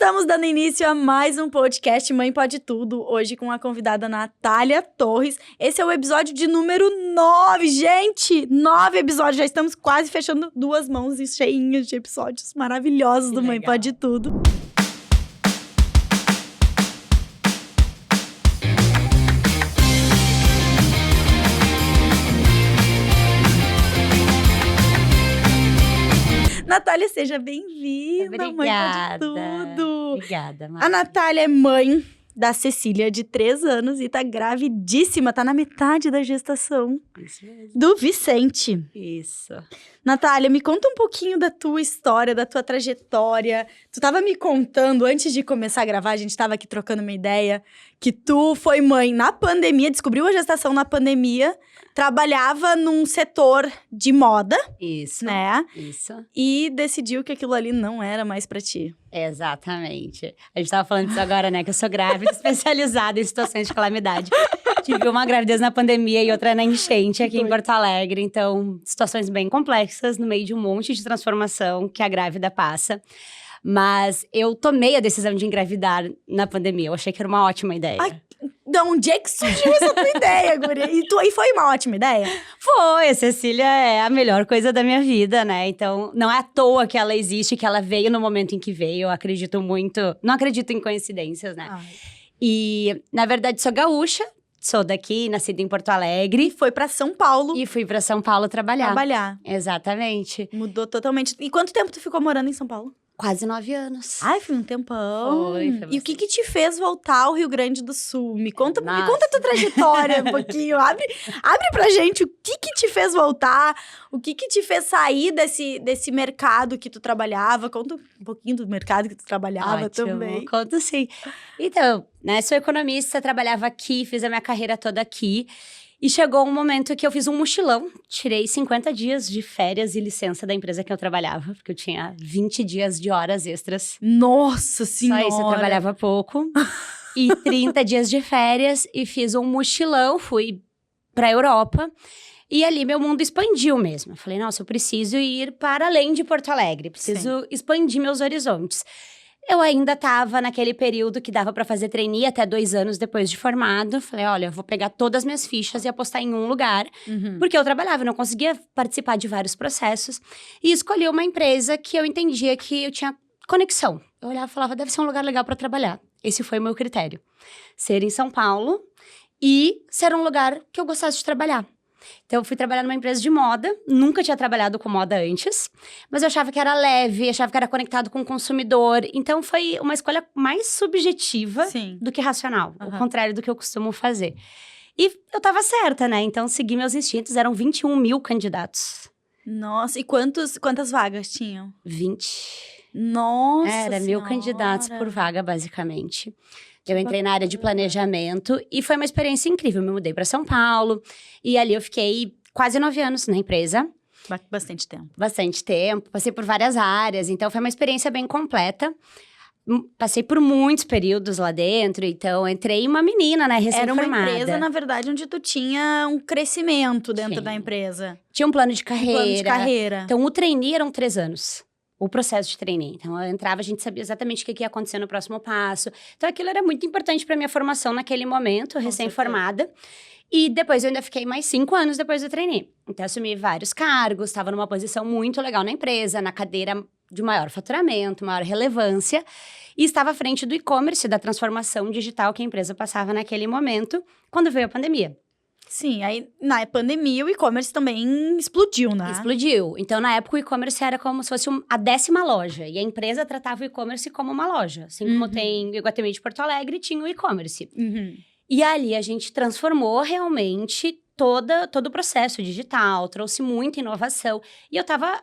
Estamos dando início a mais um podcast Mãe Pode Tudo, hoje com a convidada Natália Torres. Esse é o episódio de número 9, gente! 9 episódios, já estamos quase fechando 2 mãos e cheinhas de episódios maravilhosos do Mãe Pode Tudo. Natália, seja bem-vinda, Mãe Pode Tudo. Obrigada, A Natália é mãe da Cecília, de 3 anos, e tá gravidíssima, tá na metade da gestação. Isso mesmo. Do Vicente. Isso. Natália, me conta um pouquinho da tua história, da tua trajetória. Tu tava me contando, antes de começar a gravar, a gente tava aqui trocando uma ideia, que tu foi mãe na pandemia, descobriu a gestação na pandemia, trabalhava num setor de moda, Isso. né? Isso. E decidiu que aquilo ali não era mais pra ti. Exatamente. A gente tava falando disso agora, né? Que eu sou grávida, especializada em situações de calamidade. Tive uma gravidez na pandemia e outra na enchente aqui em Porto Alegre. Então, situações bem complexas no meio de um monte de transformação que a grávida passa. Mas eu tomei a decisão de engravidar na pandemia. Eu achei que era uma ótima ideia. Ai, de onde é que surgiu essa tua ideia, guria? E foi uma ótima ideia? Foi, a Cecília é a melhor coisa da minha vida, né? Então, não é à toa que ela existe, que ela veio no momento em que veio. Eu acredito muito, não acredito em coincidências, né? Ai. E, na verdade, sou gaúcha, sou daqui, nascida em Porto Alegre. Foi pra São Paulo E fui pra São Paulo trabalhar. trabalhar. Exatamente. Mudou totalmente. E quanto tempo tu ficou morando em São Paulo? Quase 9 anos. Ai, foi um tempão. Foi E o que bastante. te fez voltar ao Rio Grande do Sul? Me conta Nossa. a tua trajetória um pouquinho. Abre pra gente o que te fez voltar, o que te fez sair desse mercado que tu trabalhava. Conta um pouquinho do mercado que tu trabalhava Ótimo, também. conto sim. Então, né, sou economista, trabalhava aqui, fiz a minha carreira toda aqui. E chegou um momento que eu fiz um mochilão, tirei 50 dias de férias e licença da empresa que eu trabalhava, porque eu tinha 20 dias de horas extras. Nossa Senhora! Só isso, eu trabalhava pouco. E 30 dias de férias e fiz um mochilão, fui pra Europa. E ali meu mundo expandiu mesmo. Eu falei, nossa, eu preciso ir para além de Porto Alegre, preciso expandir meus horizontes. Eu ainda estava naquele período que dava para fazer trainee até 2 anos depois de formado. Falei, olha, eu vou pegar todas as minhas fichas e apostar em um lugar. Uhum. Porque eu trabalhava, eu não conseguia participar de vários processos. E escolhi uma empresa que eu entendia que eu tinha conexão. Eu olhava e falava, deve ser um lugar legal para trabalhar. Esse foi o meu critério. Ser em São Paulo e ser um lugar que eu gostasse de trabalhar. Então, eu fui trabalhar numa empresa de moda, nunca tinha trabalhado com moda antes, mas eu achava que era leve, achava que era conectado com o consumidor. Então, foi uma escolha mais subjetiva Sim. do que racional, Aham. o contrário do que eu costumo fazer. E eu tava certa, né? Então, segui meus instintos, eram 21 mil candidatos. Nossa, e quantas vagas tinham? 20. Nossa Era 1.000 Senhora. candidatos por vaga, basicamente. Eu entrei na área de planejamento e foi uma experiência incrível. Me mudei para São Paulo e ali eu fiquei quase 9 anos na empresa. Bastante tempo. Bastante tempo, passei por várias áreas, então foi uma experiência bem completa. Passei por muitos períodos lá dentro, então entrei uma menina, né, Era uma recém-formada. empresa, na verdade, onde tu tinha um crescimento dentro Tinha. da empresa. Tinha um plano de Um carreira. plano de carreira. Então, o trainee eram 3 anos. O processo de trainee. Então, eu entrava, a gente sabia exatamente o que ia acontecer no próximo passo. Então, aquilo era muito importante para minha formação naquele momento, recém-formada. E depois, eu ainda fiquei mais 5 anos depois do trainee. Então, assumi vários cargos, estava numa posição muito legal na empresa, na cadeira de maior faturamento, maior relevância. E estava à frente do e-commerce, da transformação digital que a empresa passava naquele momento, quando veio a pandemia. Sim, aí na pandemia o e-commerce também explodiu, né? Explodiu. Então, na época, o e-commerce era como se fosse a 10ª loja. E a empresa tratava o e-commerce como uma loja. Assim como tem o Iguatemi de Porto Alegre, tinha o e-commerce. Uhum. E ali, a gente transformou realmente todo o processo digital, trouxe muita inovação. E eu tava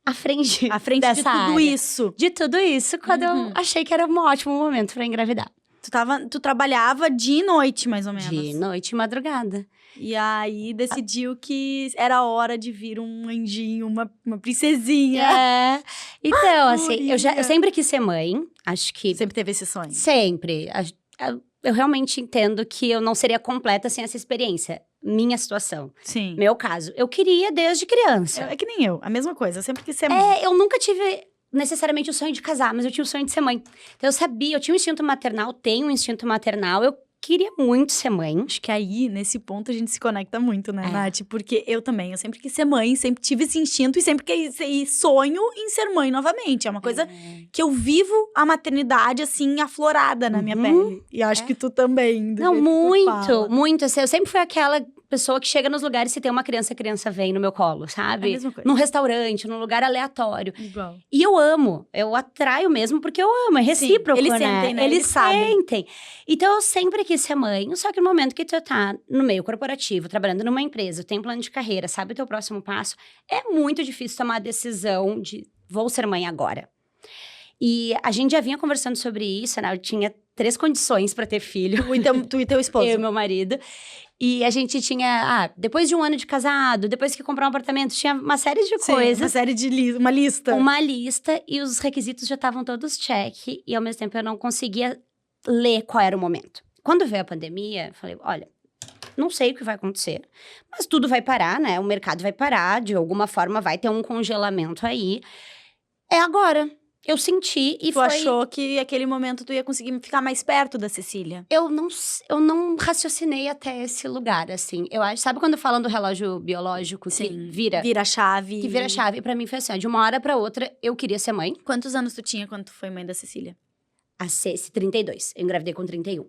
à frente À frente de dessa tudo área. isso. De tudo isso, quando eu achei que era um ótimo momento para engravidar. Tu trabalhava dia e noite, mais ou menos. De noite e madrugada. E aí decidiu que era hora de vir um anjinho, uma princesinha. É. Então, assim, eu Guria. sempre quis ser mãe. Acho que Sempre teve esse sonho. sempre. Eu realmente entendo que eu não seria completa sem essa experiência. Minha situação. Sim. Meu caso. Eu queria desde criança. É que nem eu, a mesma coisa. Eu sempre quis ser mãe. Eu nunca tive necessariamente o sonho de casar, mas eu tinha o sonho de ser mãe. Então eu sabia, eu tinha um instinto maternal, tenho um instinto maternal, eu queria muito ser mãe. Acho que aí, nesse ponto, a gente se conecta muito, né, Nath? Porque eu também, eu sempre quis ser mãe, sempre tive esse instinto e sonho em ser mãe novamente. É uma coisa que eu vivo a maternidade, assim, aflorada na minha pele. E acho que tu também. Não, muito. Assim, eu sempre fui aquela pessoa que chega nos lugares, se tem uma criança, a criança vem no meu colo, sabe? É a mesma coisa. Num restaurante, num lugar aleatório. Igual. E eu amo, eu atraio mesmo porque eu amo, é recíproco, eles né? sentem, né? Eles sabem. sentem. Então, eu sempre quis ser mãe, só que no momento que tu tá no meio corporativo, trabalhando numa empresa, tem plano de carreira, sabe o teu próximo passo, é muito difícil tomar a decisão de vou ser mãe agora. E a gente já vinha conversando sobre isso, né? Eu tinha 3 condições pra ter filho. Tu e teu esposo. Eu e meu marido. E a gente tinha, depois de um ano de casado, depois que comprou um apartamento, tinha uma série de coisas. Uma série de uma lista. Uma lista, e os requisitos já estavam todos check. E ao mesmo tempo eu não conseguia ler qual era o momento. Quando veio a pandemia, eu falei, olha, não sei o que vai acontecer, mas tudo vai parar, né? O mercado vai parar, de alguma forma vai ter um congelamento aí. É agora. Eu senti e tu achou que aquele momento tu ia conseguir ficar mais perto da Cecília? Eu não raciocinei até esse lugar, assim. Eu acho, sabe quando falam do relógio biológico que vira? Vira a chave. Que vira a chave. E pra mim foi assim, ó, de uma hora pra outra, eu queria ser mãe. Quantos anos tu tinha quando tu foi mãe da Cecília? A Ceci, 32. Eu engravidei com 31.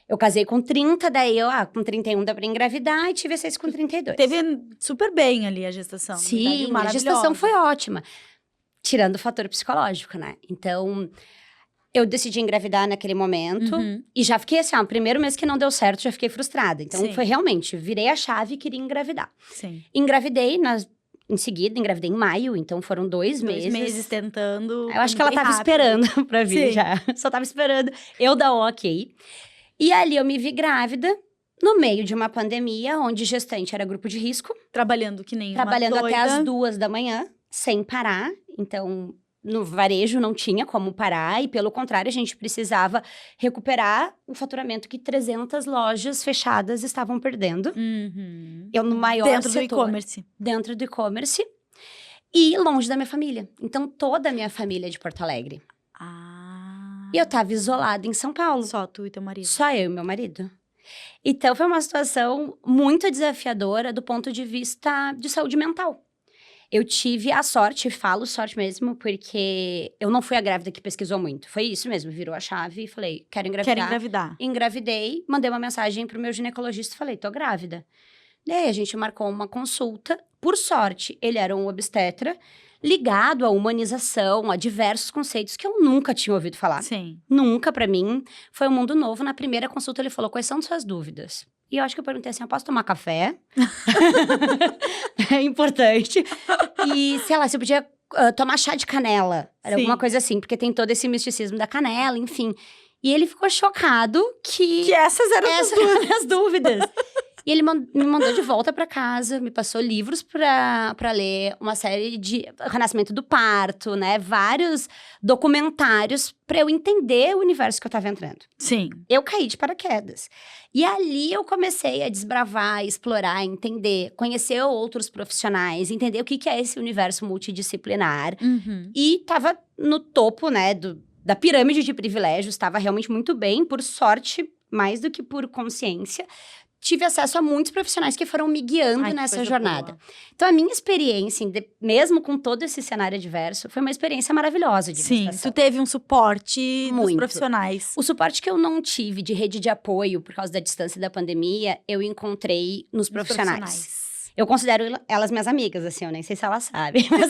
Eu casei com 30, daí com 31 dá pra engravidar e tive a Ceci com 32. Teve super bem ali a gestação. Sim, a gestação foi ótima. Tirando o fator psicológico, né? Então, eu decidi engravidar naquele momento. E já fiquei assim, o primeiro mês que não deu certo, já fiquei frustrada. Então, foi realmente, virei a chave e queria engravidar. Sim. Engravidei em seguida, engravidei em maio. Então, foram 2 meses. 2 meses tentando. Eu acho que ela tava esperando pra vir já. Só tava esperando eu dar o ok. E ali, eu me vi grávida. No meio de uma pandemia, onde gestante era grupo de risco. Trabalhando que nem Trabalhando uma doida. até as 2 da manhã, sem parar. Então, no varejo não tinha como parar. E, pelo contrário, a gente precisava recuperar o faturamento que 300 lojas fechadas estavam perdendo. Eu no maior Dentro setor. do e-commerce. Dentro do e-commerce. E longe da minha família. Então, toda a minha família é de Porto Alegre. E eu tava isolada em São Paulo. Só tu e teu marido. Só eu e meu marido. Então, foi uma situação muito desafiadora do ponto de vista de saúde mental. Eu tive a sorte, falo sorte mesmo, porque eu não fui a grávida que pesquisou muito. Foi isso mesmo, virou a chave e falei, quero engravidar. Engravidei, mandei uma mensagem pro meu ginecologista e falei, tô grávida. Daí a gente marcou uma consulta. Por sorte, ele era um obstetra ligado à humanização, a diversos conceitos que eu nunca tinha ouvido falar. Sim. Nunca, pra mim. Foi um mundo novo. Na primeira consulta, ele falou, quais são suas dúvidas? E eu acho que eu perguntei assim, eu posso tomar café? É importante. E, sei lá, se eu podia tomar chá de canela. Era alguma coisa assim, porque tem todo esse misticismo da canela, enfim. E ele ficou chocado que essas eram as dúvidas. E ele me mandou de volta pra casa, me passou livros pra ler, uma série de Renascimento do Parto, né? Vários documentários pra eu entender o universo que eu tava entrando. Sim. Eu caí de paraquedas. E ali eu comecei a desbravar, explorar, entender, conhecer outros profissionais, entender o que é esse universo multidisciplinar. E tava no topo, né, da pirâmide de privilégios, estava realmente muito bem, por sorte, mais do que por consciência. Tive acesso a muitos profissionais que foram me guiando nessa jornada. Boa. Então, a minha experiência, mesmo com todo esse cenário adverso, foi uma experiência maravilhosa de gestação. Sim, tu teve um suporte dos profissionais. O suporte que eu não tive de rede de apoio por causa da distância da pandemia, eu encontrei nos profissionais. Eu considero elas minhas amigas, assim, eu nem sei se elas sabem. Mas...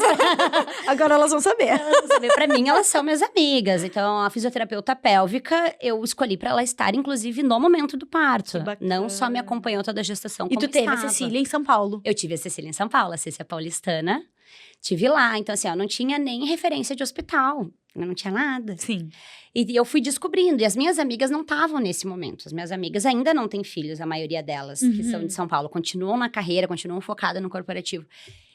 Agora elas vão saber. Elas vão saber. Pra mim, elas são minhas amigas. Então, a fisioterapeuta pélvica, eu escolhi pra ela estar, inclusive, no momento do parto. Não só me acompanhou toda a gestação, como estava. E tu teve a Cecília em São Paulo. Eu tive a Cecília em São Paulo, a Cecília paulistana. Tive lá. Então, assim, eu não tinha nem referência de hospital. Eu não tinha nada. Sim. E eu fui descobrindo. E as minhas amigas não estavam nesse momento. As minhas amigas ainda não têm filhos, a maioria delas, que são de São Paulo. Continuam na carreira, continuam focadas no corporativo.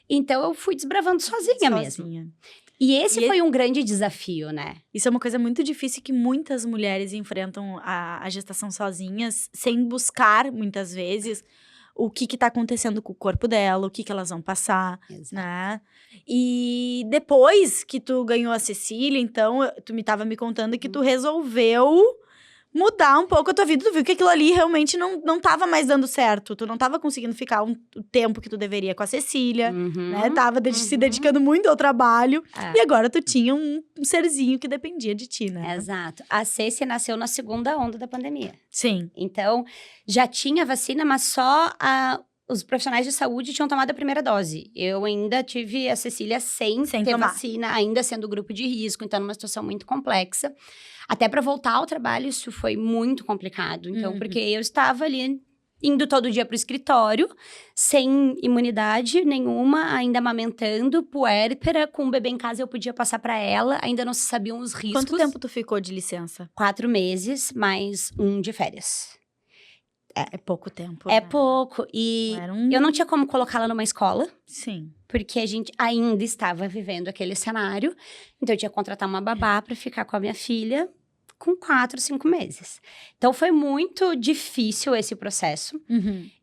Então, eu fui desbravando sozinha mesmo. E esse foi um grande desafio, né? Isso é uma coisa muito difícil que muitas mulheres enfrentam a gestação sozinhas, sem buscar, muitas vezes, o que tá acontecendo com o corpo dela, o que elas vão passar, Exato. né? E depois que tu ganhou a Cecília, então, tu me contando que tu resolveu mudar um pouco a tua vida. Tu viu que aquilo ali realmente não tava mais dando certo. Tu não tava conseguindo ficar o tempo que tu deveria com a Cecília, né? Tava se dedicando muito ao trabalho. E agora tu tinha um serzinho que dependia de ti, né? Exato. A Ceci nasceu na segunda onda da pandemia. Sim. Então, já tinha vacina, mas só os profissionais de saúde tinham tomado a primeira dose. Eu ainda tive a Cecília sem ter tomar vacina, ainda sendo grupo de risco, então numa situação muito complexa. Até para voltar ao trabalho, isso foi muito complicado. Então, porque eu estava ali indo todo dia para o escritório, sem imunidade nenhuma, ainda amamentando, puérpera, com o bebê em casa eu podia passar para ela, ainda não se sabiam os riscos. Quanto tempo tu ficou de licença? 4 meses, mais 1 de férias. É pouco tempo. É né? pouco. E eu não tinha como colocá-la numa escola. Sim. Porque a gente ainda estava vivendo aquele cenário. Então, eu tinha que contratar uma babá para ficar com a minha filha com 4, 5 meses. Então, foi muito difícil esse processo.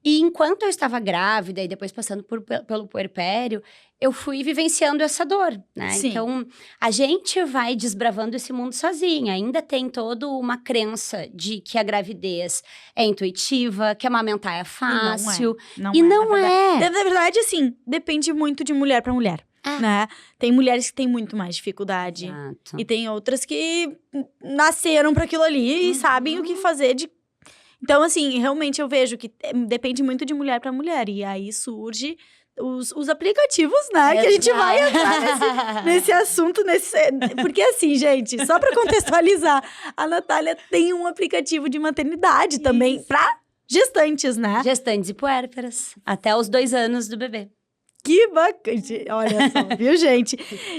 E enquanto eu estava grávida e depois passando pelo puerpério, eu fui vivenciando essa dor, né? Sim. Então, a gente vai desbravando esse mundo sozinha. Ainda tem toda uma crença de que a gravidez é intuitiva, que amamentar é fácil. Não é. Na verdade, assim, depende muito de mulher pra mulher. Né? Tem mulheres que têm muito mais dificuldade. Exato. E tem outras que nasceram pra aquilo ali e sabem o que fazer de... Então, assim, realmente eu vejo que depende muito de mulher pra mulher. E aí surge os aplicativos, né? Que a gente vai entrar nesse assunto. Porque assim, gente, só pra contextualizar, a Natália tem um aplicativo de maternidade também pra gestantes, né? Gestantes e puérperas. Até os 2 anos do bebê. Que bacana, olha só, viu, gente?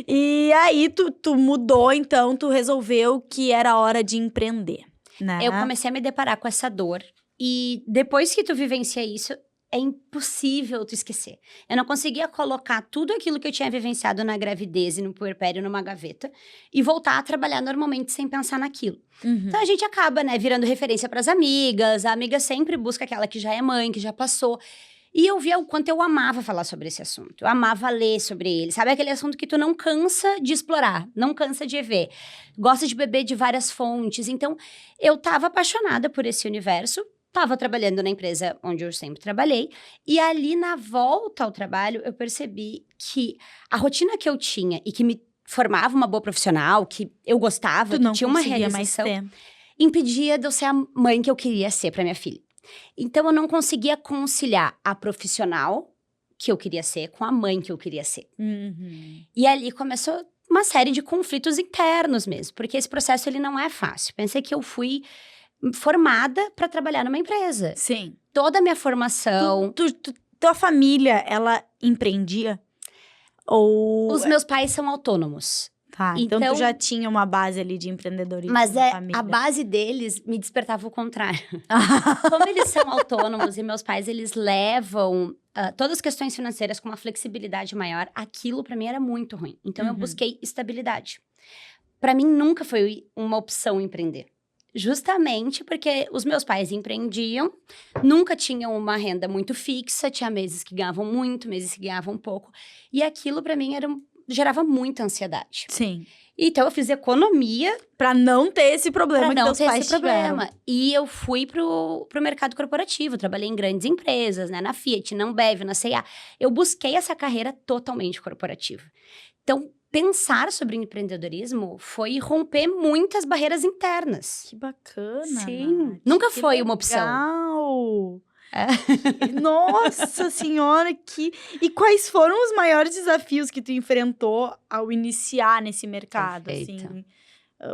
E aí, tu mudou, então, tu resolveu que era hora de empreender, né? Eu comecei a me deparar com essa dor. E depois que tu vivencia isso, é impossível tu esquecer. Eu não conseguia colocar tudo aquilo que eu tinha vivenciado na gravidez e no puerpério numa gaveta e voltar a trabalhar normalmente sem pensar naquilo. Então, a gente acaba, né, virando referência pras amigas. A amiga sempre busca aquela que já é mãe, que já passou. E eu via o quanto eu amava falar sobre esse assunto. Eu amava ler sobre ele. Sabe aquele assunto que tu não cansa de explorar, não cansa de ver. Gosta de beber de várias fontes. Então, eu tava apaixonada por esse universo. Tava trabalhando na empresa onde eu sempre trabalhei. E ali, na volta ao trabalho, eu percebi que a rotina que eu tinha e que me formava uma boa profissional, que eu gostava, que tinha uma realização, impedia de eu ser a mãe que eu queria ser para minha filha. Então, eu não conseguia conciliar a profissional que eu queria ser com a mãe que eu queria ser. E ali começou uma série de conflitos internos mesmo, porque esse processo ele não é fácil. Pensei que eu fui formada para trabalhar numa empresa. Sim. Toda a minha formação... Tua família, ela empreendia? Ou... Os meus pais são autônomos. Tá, então tu já tinha uma base ali de empreendedorismo. Mas a base deles me despertava o contrário. Como eles são autônomos e meus pais, eles levam todas as questões financeiras com uma flexibilidade maior, aquilo pra mim era muito ruim. Então eu busquei estabilidade. Pra mim nunca foi uma opção empreender. Justamente porque os meus pais empreendiam, nunca tinham uma renda muito fixa, tinha meses que ganhavam muito, meses que ganhavam pouco. E aquilo pra mim gerava muita ansiedade. Sim. Então, eu fiz economia... Pra não ter esse problema que teus pais tiveram. E eu fui pro mercado corporativo. Trabalhei em grandes empresas, né? Na Fiat, na Ambev, na C&A. Eu busquei essa carreira totalmente corporativa. Então, pensar sobre empreendedorismo foi romper muitas barreiras internas. Que bacana, Sim. Nath. Nunca que foi legal. uma opção. Nossa senhora, E quais foram os maiores desafios que tu enfrentou ao iniciar nesse mercado, assim?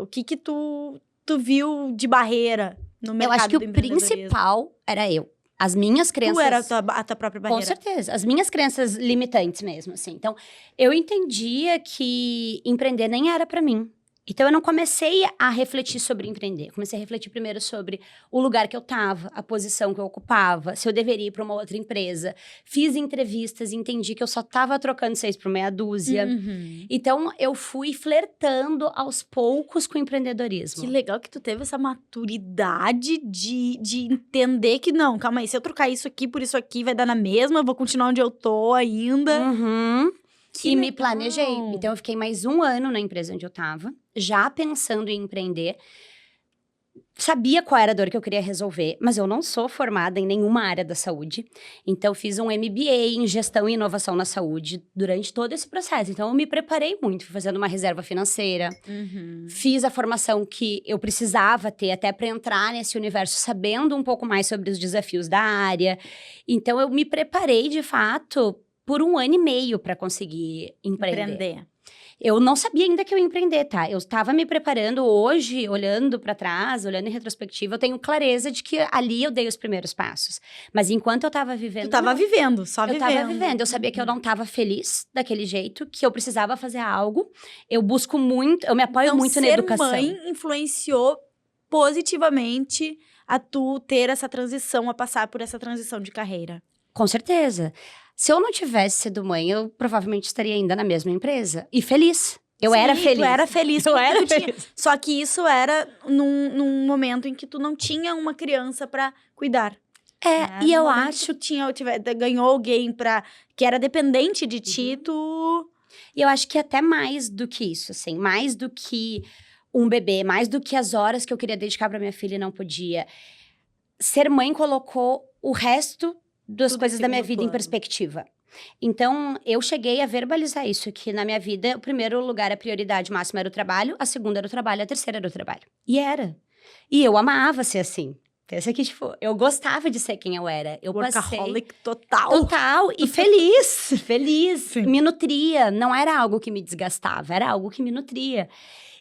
O que tu viu de barreira no mercado? Eu acho que o principal era eu. As minhas crenças... Tu era a tua própria barreira? Com certeza. As minhas crenças limitantes mesmo, assim. Então, eu entendia que empreender nem era pra mim. Então, eu não comecei a refletir sobre empreender. Eu comecei a refletir primeiro sobre o lugar que eu estava, a posição que eu ocupava, se eu deveria ir para uma outra empresa. Fiz entrevistas e entendi que eu só estava trocando 6 por meia dúzia. Então, eu fui flertando aos poucos com o empreendedorismo. Que legal que tu teve essa maturidade de entender que não, calma aí, se eu trocar isso aqui por isso aqui, vai dar na mesma, eu vou continuar onde eu tô ainda. E me planejei. Então, eu fiquei mais 1 ano na empresa onde eu tava, já pensando em empreender. Sabia qual era a dor que eu queria resolver, mas eu não sou formada em nenhuma área da saúde. Então, fiz um MBA em Gestão e Inovação na Saúde durante todo esse processo. Então, eu me preparei muito, fui fazendo uma reserva financeira. Fiz a formação que eu precisava ter até para entrar nesse universo, sabendo um pouco mais sobre os desafios da área. Então, eu me preparei, de fato, por 1 ano e meio para conseguir empreender. Eu não sabia ainda que eu ia empreender, tá? Eu estava me preparando hoje, olhando para trás, olhando em retrospectiva, eu tenho clareza de que ali eu dei os primeiros passos. Mas enquanto eu estava vivendo... Tu tava vivendo, só vivendo. Eu tava vivendo. Eu sabia que eu não estava feliz daquele jeito, que eu precisava fazer algo. Eu busco muito, eu me apoio muito na educação. Ser mãe influenciou positivamente a tu ter essa transição, a passar por essa transição de carreira. Com certeza. Se eu não tivesse sido mãe, eu provavelmente estaria ainda na mesma empresa. E feliz. Eu era feliz. Tu era feliz. Eu era feliz. Só que isso era num momento em que tu não tinha uma criança pra cuidar. E eu acho... ganhou alguém que era dependente de ti, E eu acho que até mais do que isso, assim. Mais do que um bebê, mais do que as horas que eu queria dedicar pra minha filha e não podia. Ser mãe colocou o resto das coisas da minha vida em perspectiva. Então, eu cheguei a verbalizar isso, que na minha vida, o primeiro lugar, a prioridade máxima era o trabalho, a segunda era o trabalho, a terceira era o trabalho. E era. E eu amava ser assim. Pensa que, tipo, eu gostava de ser quem eu era. Eu workaholic total. Total. E feliz. Feliz. Sim. Me nutria. Não era algo que me desgastava, era algo que me nutria.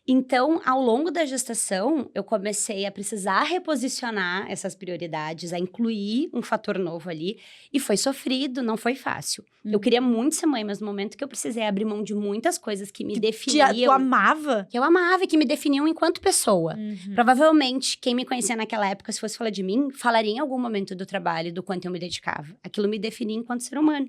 Então, ao longo da gestação, eu comecei a precisar reposicionar essas prioridades, a incluir um fator novo ali. E foi sofrido, não foi fácil. Eu queria muito ser mãe, mas no momento que eu precisei abrir mão de muitas coisas que me definiam... Tu amava? Que eu amava e que me definiam enquanto pessoa. Provavelmente, quem me conhecia naquela época, se fosse falar de mim, falaria em algum momento do trabalho, do quanto eu me dedicava. Aquilo me definia enquanto ser humano.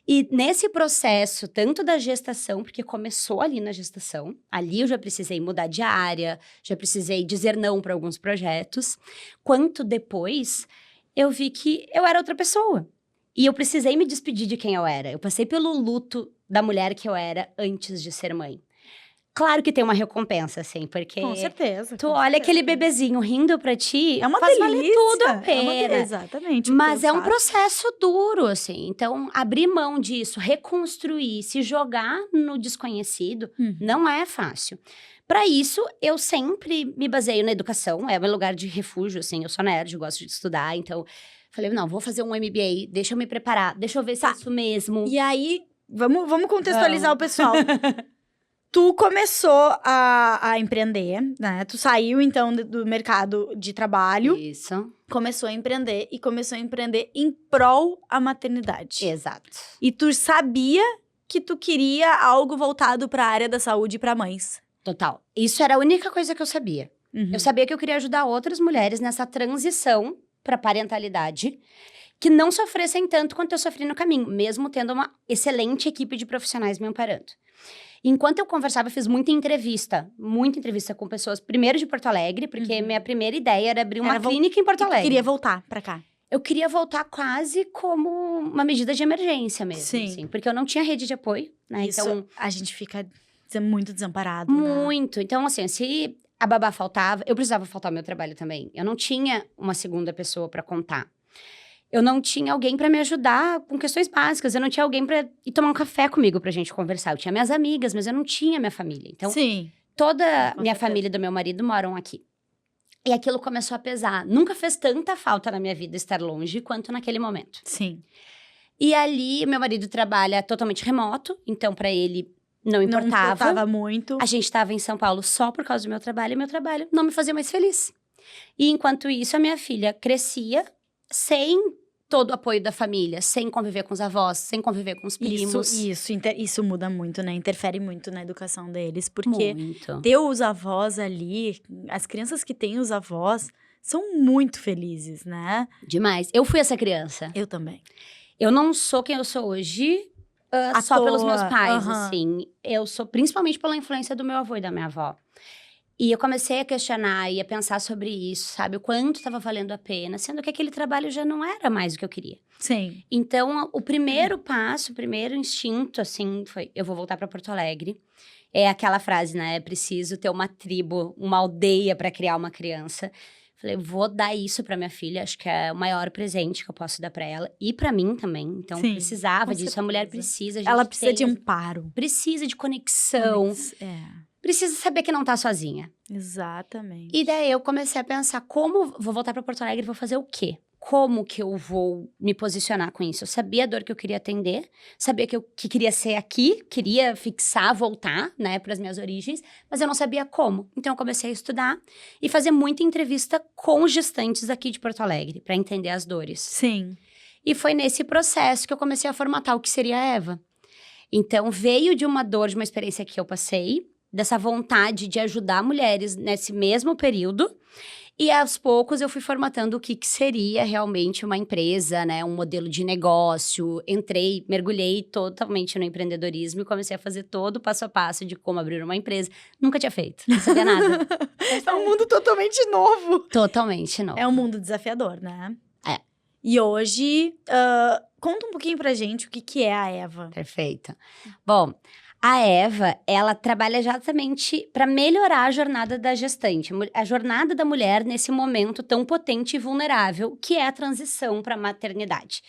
E nesse processo, tanto da gestação, porque começou ali na gestação, ali eu já precisei mudar de área, já precisei dizer não para alguns projetos, quanto depois eu vi que eu era outra pessoa. E eu precisei me despedir de quem eu era. Eu passei pelo luto da mulher que eu era antes de ser mãe. Claro que tem uma recompensa, assim, porque... Com certeza. Tu olha aquele bebezinho rindo pra ti, é uma faz delícia. valer tudo a pena. Exatamente. Mas é um processo duro, assim. Então, abrir mão disso, reconstruir, se jogar no desconhecido, não é fácil. Para isso, eu sempre me baseio na educação. É meu lugar de refúgio, assim. Eu sou nerd, gosto de estudar. Então, falei, não, vou fazer um MBA. Deixa eu me preparar. Deixa eu ver se é isso mesmo. E aí, vamos contextualizar o pessoal. Tu começou a empreender, né? Tu saiu, então, do mercado de trabalho. Isso. Começou a empreender e começou a empreender em prol à maternidade. Exato. E tu sabia que tu queria algo voltado para a área da saúde para mães. Total. Isso era a única coisa que eu sabia. Eu sabia que eu queria ajudar outras mulheres nessa transição para parentalidade, que não sofressem tanto quanto eu sofri no caminho, mesmo tendo uma excelente equipe de profissionais me amparando. Enquanto eu conversava, eu fiz muita entrevista com pessoas, primeiro de Porto Alegre, porque minha primeira ideia era abrir uma clínica em Porto Alegre. Eu queria voltar pra cá. Eu queria voltar quase como uma medida de emergência mesmo, Sim. Assim, porque eu não tinha rede de apoio, né? Isso, então, a gente fica muito desamparado, muito. Né? Então, assim, se a babá faltava, eu precisava faltar ao meu trabalho também. Eu não tinha uma segunda pessoa pra contar. Eu não tinha alguém pra me ajudar com questões básicas. Eu não tinha alguém pra ir tomar um café comigo pra gente conversar. Eu tinha minhas amigas, mas eu não tinha minha família. Então, toda minha família do meu marido moram aqui. E aquilo começou a pesar. Nunca fez tanta falta na minha vida estar longe quanto naquele momento. Sim. E ali, meu marido trabalha totalmente remoto. Então, pra ele, não importava. Não importava muito. A gente estava em São Paulo só por causa do meu trabalho. E meu trabalho não me fazia mais feliz. E enquanto isso, a minha filha crescia sem todo o apoio da família, sem conviver com os avós, sem conviver com os primos. Isso muda muito, né? Interfere muito na educação deles, porque Muito. ter os avós ali, as crianças que têm os avós são muito felizes, né? Demais. Eu fui essa criança. Eu também. Eu não sou quem eu sou hoje À só pelos toa, meus pais, aham. assim. Eu sou principalmente pela influência do meu avô e da minha avó. E eu comecei a questionar e a pensar sobre isso, sabe? O quanto estava valendo a pena, sendo que aquele trabalho já não era mais o que eu queria. Sim. Então, o primeiro passo, o primeiro instinto, assim, foi: eu vou voltar para Porto Alegre. É aquela frase, né? É preciso ter uma tribo, uma aldeia para criar uma criança. Falei, vou dar isso para minha filha, acho que é o maior presente que eu posso dar para ela. E para mim também. Então, Sim, precisava com disso. certeza. A mulher precisa. A gente Ela precisa de tem- um paro. Precisa de conexão. Precisa saber que não tá sozinha. Exatamente. E daí eu comecei a pensar, vou voltar para Porto Alegre e vou fazer o quê? Como que eu vou me posicionar com isso? Eu sabia a dor que eu queria atender, sabia que queria ser aqui, queria fixar, voltar, né, para as minhas origens, mas eu não sabia como. Então eu comecei a estudar e fazer muita entrevista com gestantes aqui de Porto Alegre, para entender as dores. Sim. E foi nesse processo que eu comecei a formatar o que seria a Eva. Então veio de uma dor, de uma experiência que eu passei, dessa vontade de ajudar mulheres nesse mesmo período. E aos poucos eu fui formatando o que seria realmente uma empresa, né? Um modelo de negócio. Entrei, mergulhei totalmente no empreendedorismo e comecei a fazer todo o passo a passo de como abrir uma empresa. Nunca tinha feito, não sabia nada. É um mundo totalmente novo. Totalmente não. É um mundo desafiador, né? É. E hoje, conta um pouquinho pra gente o que é a Eva. Perfeito. Bom, a Eva, ela trabalha exatamente para melhorar a jornada da gestante, a jornada da mulher nesse momento tão potente e vulnerável, que é a transição para a maternidade.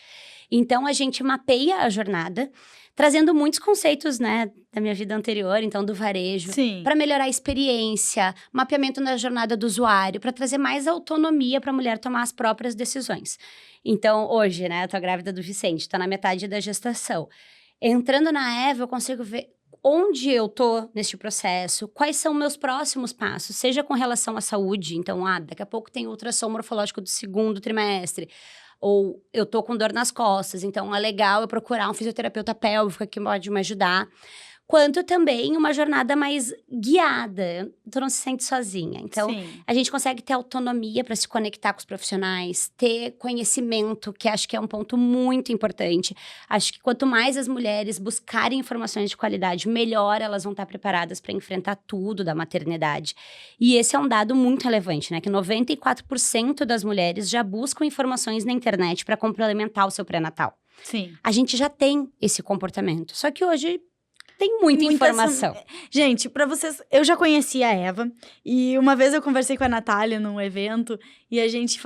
Então, a gente mapeia a jornada, trazendo muitos conceitos, né, da minha vida anterior, então do varejo, Sim. para melhorar a experiência, mapeamento na jornada do usuário, para trazer mais autonomia para a mulher tomar as próprias decisões. Então, hoje, né, eu tô grávida do Vicente, tô na metade da gestação. Entrando na Eva, eu consigo ver onde eu tô neste processo, quais são meus próximos passos, seja com relação à saúde, então, daqui a pouco tem ultrassom morfológico do 2º trimestre, ou eu tô com dor nas costas, então é legal eu procurar um fisioterapeuta pélvico que pode me ajudar, quanto também uma jornada mais guiada, tu não se sente sozinha. Então, Sim. a gente consegue ter autonomia para se conectar com os profissionais, ter conhecimento, que acho que é um ponto muito importante. Acho que quanto mais as mulheres buscarem informações de qualidade, melhor elas vão estar preparadas para enfrentar tudo da maternidade. E esse é um dado muito relevante, né? Que 94% das mulheres já buscam informações na internet para complementar o seu pré-natal. Sim. A gente já tem esse comportamento, só que hoje tem muita informação. Gente, pra vocês, eu já conhecia a Eva e uma vez eu conversei com a Natália num evento e a gente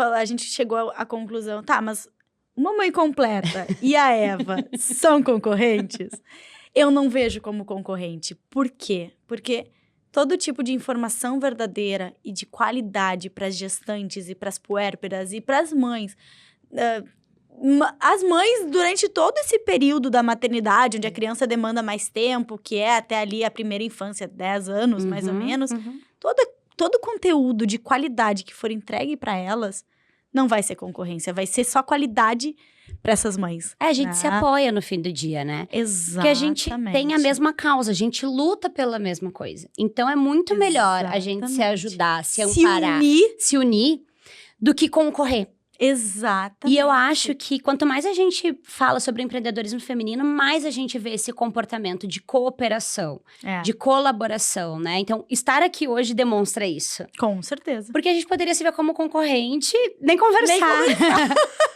chegou à conclusão, tá, mas uma mãe completa e a Eva são concorrentes? Eu não vejo como concorrente. Por quê? Porque todo tipo de informação verdadeira e de qualidade para as gestantes e para as puérperas e para as mães, as mães, durante todo esse período da maternidade, onde a criança demanda mais tempo, que é até ali a primeira infância, 10 anos, mais ou menos, todo conteúdo de qualidade que for entregue para elas, não vai ser concorrência, vai ser só qualidade para essas mães. A gente se apoia no fim do dia, né? Exatamente. Porque a gente tem a mesma causa, a gente luta pela mesma coisa. Então, é muito melhor a gente se ajudar, se amparar, se unir, do que concorrer. Exatamente. E eu acho que quanto mais a gente fala sobre empreendedorismo feminino, mais a gente vê esse comportamento de cooperação, de colaboração, né? Então, estar aqui hoje demonstra isso. Com certeza. Porque a gente poderia se ver como concorrente, nem conversar.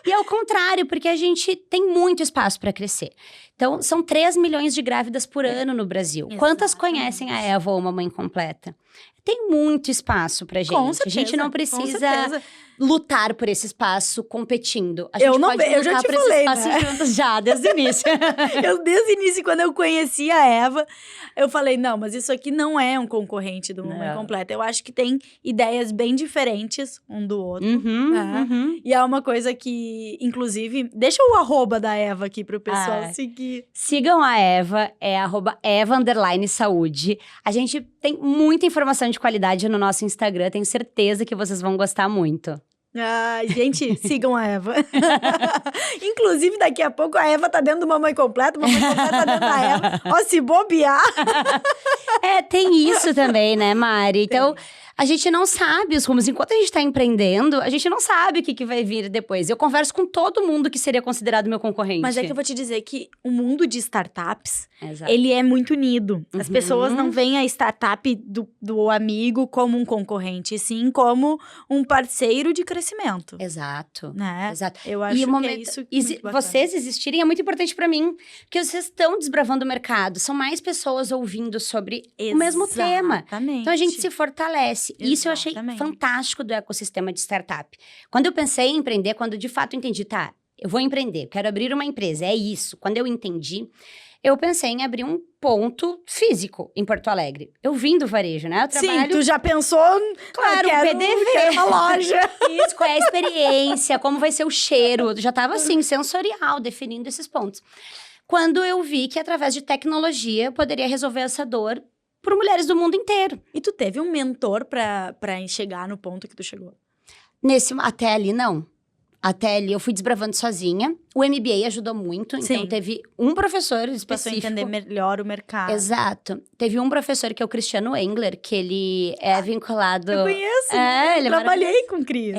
E ao contrário, porque a gente tem muito espaço para crescer. Então, são 3 milhões de grávidas por ano no Brasil. Exatamente. Quantas conhecem a Eva ou uma mãe completa? Tem muito espaço pra gente. Com certeza, a gente não precisa lutar por esse espaço competindo. A gente eu já te por falei, esse espaço juntos já, desde o início. Desde o início, quando eu conheci a Eva, eu falei, não, mas isso aqui não é um concorrente do Mamãe Completa. Eu acho que tem ideias bem diferentes um do outro. E é uma coisa que, inclusive, deixa o @ da Eva aqui pro pessoal seguir. Sigam a Eva, é @Eva_saúde. A gente tem muita informação de qualidade no nosso Instagram, tenho certeza que vocês vão gostar muito. Ah, gente, sigam a Eva. Inclusive, daqui a pouco a Eva tá dentro do Mamãe Completa tá dentro da Eva. Ó, se bobear. Tem isso também, né, Mari? Então, a gente não sabe os rumos. Enquanto a gente tá empreendendo, a gente não sabe o que vai vir depois. Eu converso com todo mundo que seria considerado meu concorrente. Mas é que eu vou te dizer que o mundo de startups, Exato. ele é muito unido. As pessoas não veem a startup do amigo como um concorrente, e sim como um parceiro de crescimento. Exato. Né? Exato. Eu acho que é isso muito bacana. Vocês existirem é muito importante pra mim, porque vocês estão desbravando o mercado. São mais pessoas ouvindo sobre o mesmo tema. Exatamente. Então a gente se fortalece. Isso eu achei fantástico do ecossistema de startup. Quando eu pensei em empreender, quando de fato entendi, tá, eu vou empreender, quero abrir uma empresa, é isso. Quando eu entendi, eu pensei em abrir um ponto físico em Porto Alegre. Eu vim do varejo, né? Eu trabalho... Sim, tu já pensou... Claro, o PDV. Quero uma loja. Isso, qual é a experiência, como vai ser o cheiro. Eu já tava assim, sensorial, definindo esses pontos. Quando eu vi que através de tecnologia eu poderia resolver essa dor por mulheres do mundo inteiro. E tu teve um mentor pra chegar no ponto que tu chegou? Até ali, não. Até ali, eu fui desbravando sozinha. O MBA ajudou muito. Sim. Então, teve um professor específico. Passou a entender melhor o mercado. Exato. Teve um professor que é o Cristiano Engler, que ele é vinculado... Eu conheço. Ele eu trabalhei com o Cris.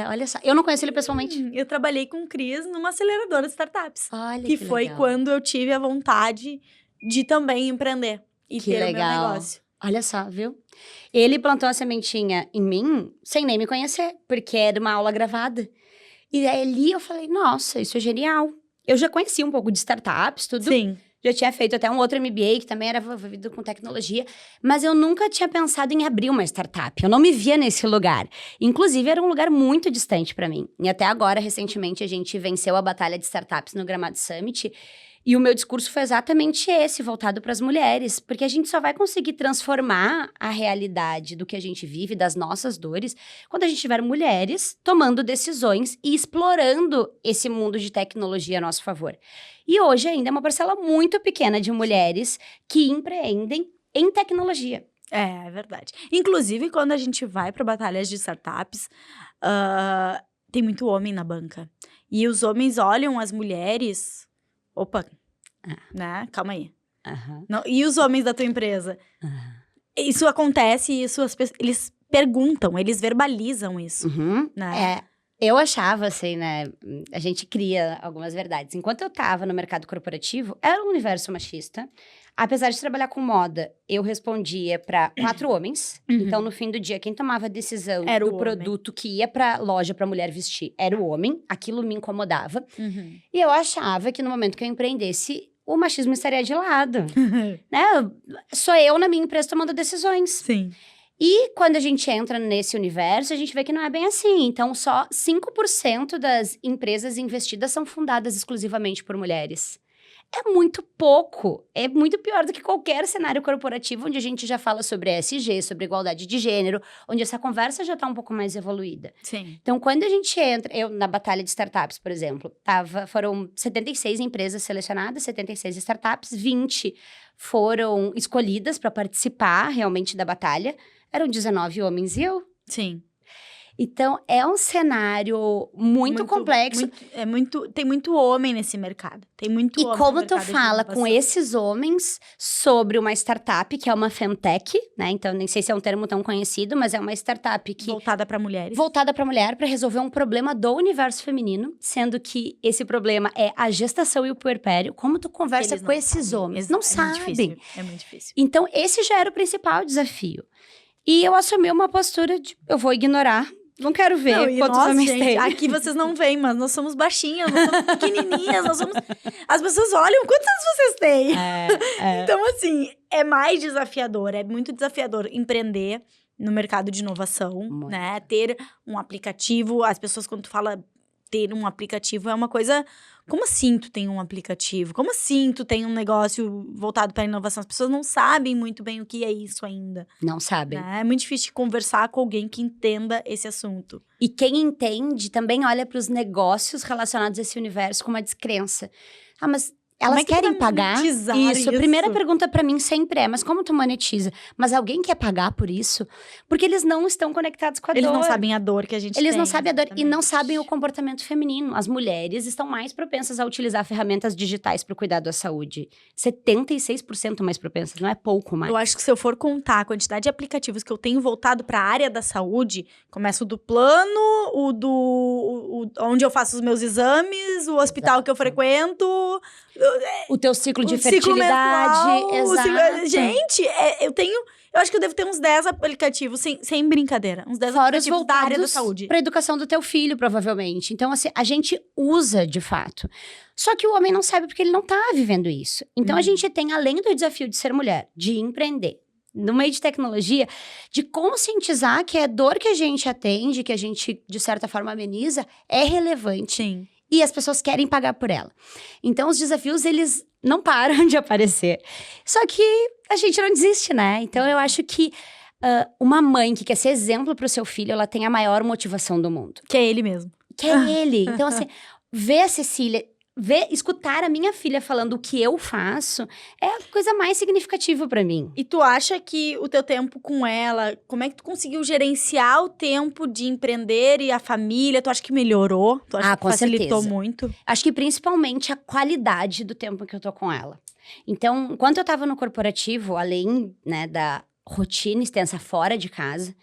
Olha só. Eu não conheço ele pessoalmente. Eu trabalhei com o Cris numa aceleradora de startups. Olha que foi legal. Quando eu tive a vontade de também empreender. E Que ter legal. o meu negócio. Olha só, viu? Ele plantou a sementinha em mim sem nem me conhecer, porque era uma aula gravada. E aí ali eu falei, nossa, isso é genial. Eu já conhecia um pouco de startups, tudo. Sim. Já tinha feito até um outro MBA, que também era envolvido com tecnologia. Mas eu nunca tinha pensado em abrir uma startup. Eu não me via nesse lugar. Inclusive, era um lugar muito distante para mim. E até agora, recentemente, a gente venceu a batalha de startups no Gramado Summit. E o meu discurso foi exatamente esse, voltado para as mulheres. Porque a gente só vai conseguir transformar a realidade do que a gente vive, das nossas dores, quando a gente tiver mulheres tomando decisões e explorando esse mundo de tecnologia a nosso favor. E hoje ainda é uma parcela muito pequena de mulheres que empreendem em tecnologia. É verdade. Inclusive, quando a gente vai para batalhas de startups, tem muito homem na banca. E os homens olham as mulheres... Opa, né? Calma aí. Não, e os homens da tua empresa? Isso acontece, eles perguntam, eles verbalizam isso, né? Eu achava, assim, né? A gente cria algumas verdades. Enquanto eu tava no mercado corporativo, era um universo machista. Apesar de trabalhar com moda, eu respondia para 4 homens. Então, no fim do dia, quem tomava a decisão Era do produto que ia pra loja pra mulher vestir era o homem. Aquilo me incomodava. E eu achava que no momento que eu empreendesse, o machismo estaria de lado. Né? Sou eu na minha empresa tomando decisões. Sim. E quando a gente entra nesse universo, a gente vê que não é bem assim. Então, só 5% das empresas investidas são fundadas exclusivamente por mulheres. É muito pouco. É muito pior do que qualquer cenário corporativo onde a gente já fala sobre ESG, sobre igualdade de gênero, onde essa conversa já está um pouco mais evoluída. Sim. Então, quando a gente entra... Eu, na batalha de startups, por exemplo, foram 76 empresas selecionadas, 76 startups, 20 foram escolhidas para participar realmente da batalha. Eram 19 homens e eu. Sim. Então, é um cenário muito complexo. Tem muito homem nesse mercado. Tem muito homem. E como tu fala com esses homens sobre uma startup, que é uma femtech, né? Então, nem sei se é um termo tão conhecido, mas é uma startup que... Voltada para mulheres. Voltada para mulher, para resolver um problema do universo feminino, sendo que esse problema é a gestação e o puerpério. Como tu conversa com esses homens? Não sabem. É muito difícil. Então, esse já era o principal desafio. E eu assumi uma postura de, eu vou ignorar, não quero ver quantos homens tem. Aqui vocês não veem, mas nós somos baixinhas, nós somos pequenininhas, As pessoas olham, quantos anos vocês têm? Então, assim, é mais desafiador, é muito desafiador empreender no mercado de inovação, né? Ter um aplicativo, as pessoas quando tu fala ter um aplicativo é uma coisa... Como assim tu tem um aplicativo? Como assim tu tem um negócio voltado para inovação? As pessoas não sabem muito bem o que é isso ainda. Não sabem. Né? É muito difícil conversar com alguém que entenda esse assunto. E quem entende também olha para os negócios relacionados a esse universo com uma descrença. Ah, mas Elas que tu querem vai pagar monetizar isso. A primeira isso? pergunta pra mim sempre é, mas como tu monetiza? Mas alguém quer pagar por isso? Porque eles não estão conectados com a Eles dor. não sabem a dor que a gente tem. Eles não sabem a dor e não exatamente. sabem o comportamento feminino. As mulheres estão mais propensas a utilizar ferramentas digitais para o cuidado da saúde. 76% mais propensas, não é pouco mais. Eu acho que se eu for contar a quantidade de aplicativos que eu tenho voltado para a área da saúde, começo do plano, onde eu faço os meus exames, o hospital que eu frequento, O teu ciclo de o ciclo fertilidade, menstrual, o ciclo- exato. Gente, eu acho que eu devo ter uns 10 aplicativos, sem brincadeira. Uns 10 Fora os aplicativos da área da voltados saúde. para educação do teu filho, provavelmente. Então, assim, a gente usa de fato. Só que o homem não sabe porque ele não tá vivendo isso. Então, a gente tem, além do desafio de ser mulher, de empreender, no meio de tecnologia, de conscientizar que a dor que a gente atende, que a gente, de certa forma, ameniza, é relevante. Sim. E as pessoas querem pagar por ela. Então, os desafios, eles não param de aparecer. Só que a gente não desiste, né? Então, eu acho que uma mãe que quer ser exemplo para o seu filho, ela tem a maior motivação do mundo. Que é ele mesmo. Que é ele. Então, assim, ver a Cecília, escutar a minha filha falando o que eu faço, é a coisa mais significativa para mim. E tu acha que o teu tempo com ela, como é que tu conseguiu gerenciar o tempo de empreender e a família? Tu acha que melhorou? Tu acha que Com facilitou certeza. muito? Acho que principalmente a qualidade do tempo que eu tô com ela. Então, enquanto eu tava no corporativo, além, né, da rotina extensa fora de casa,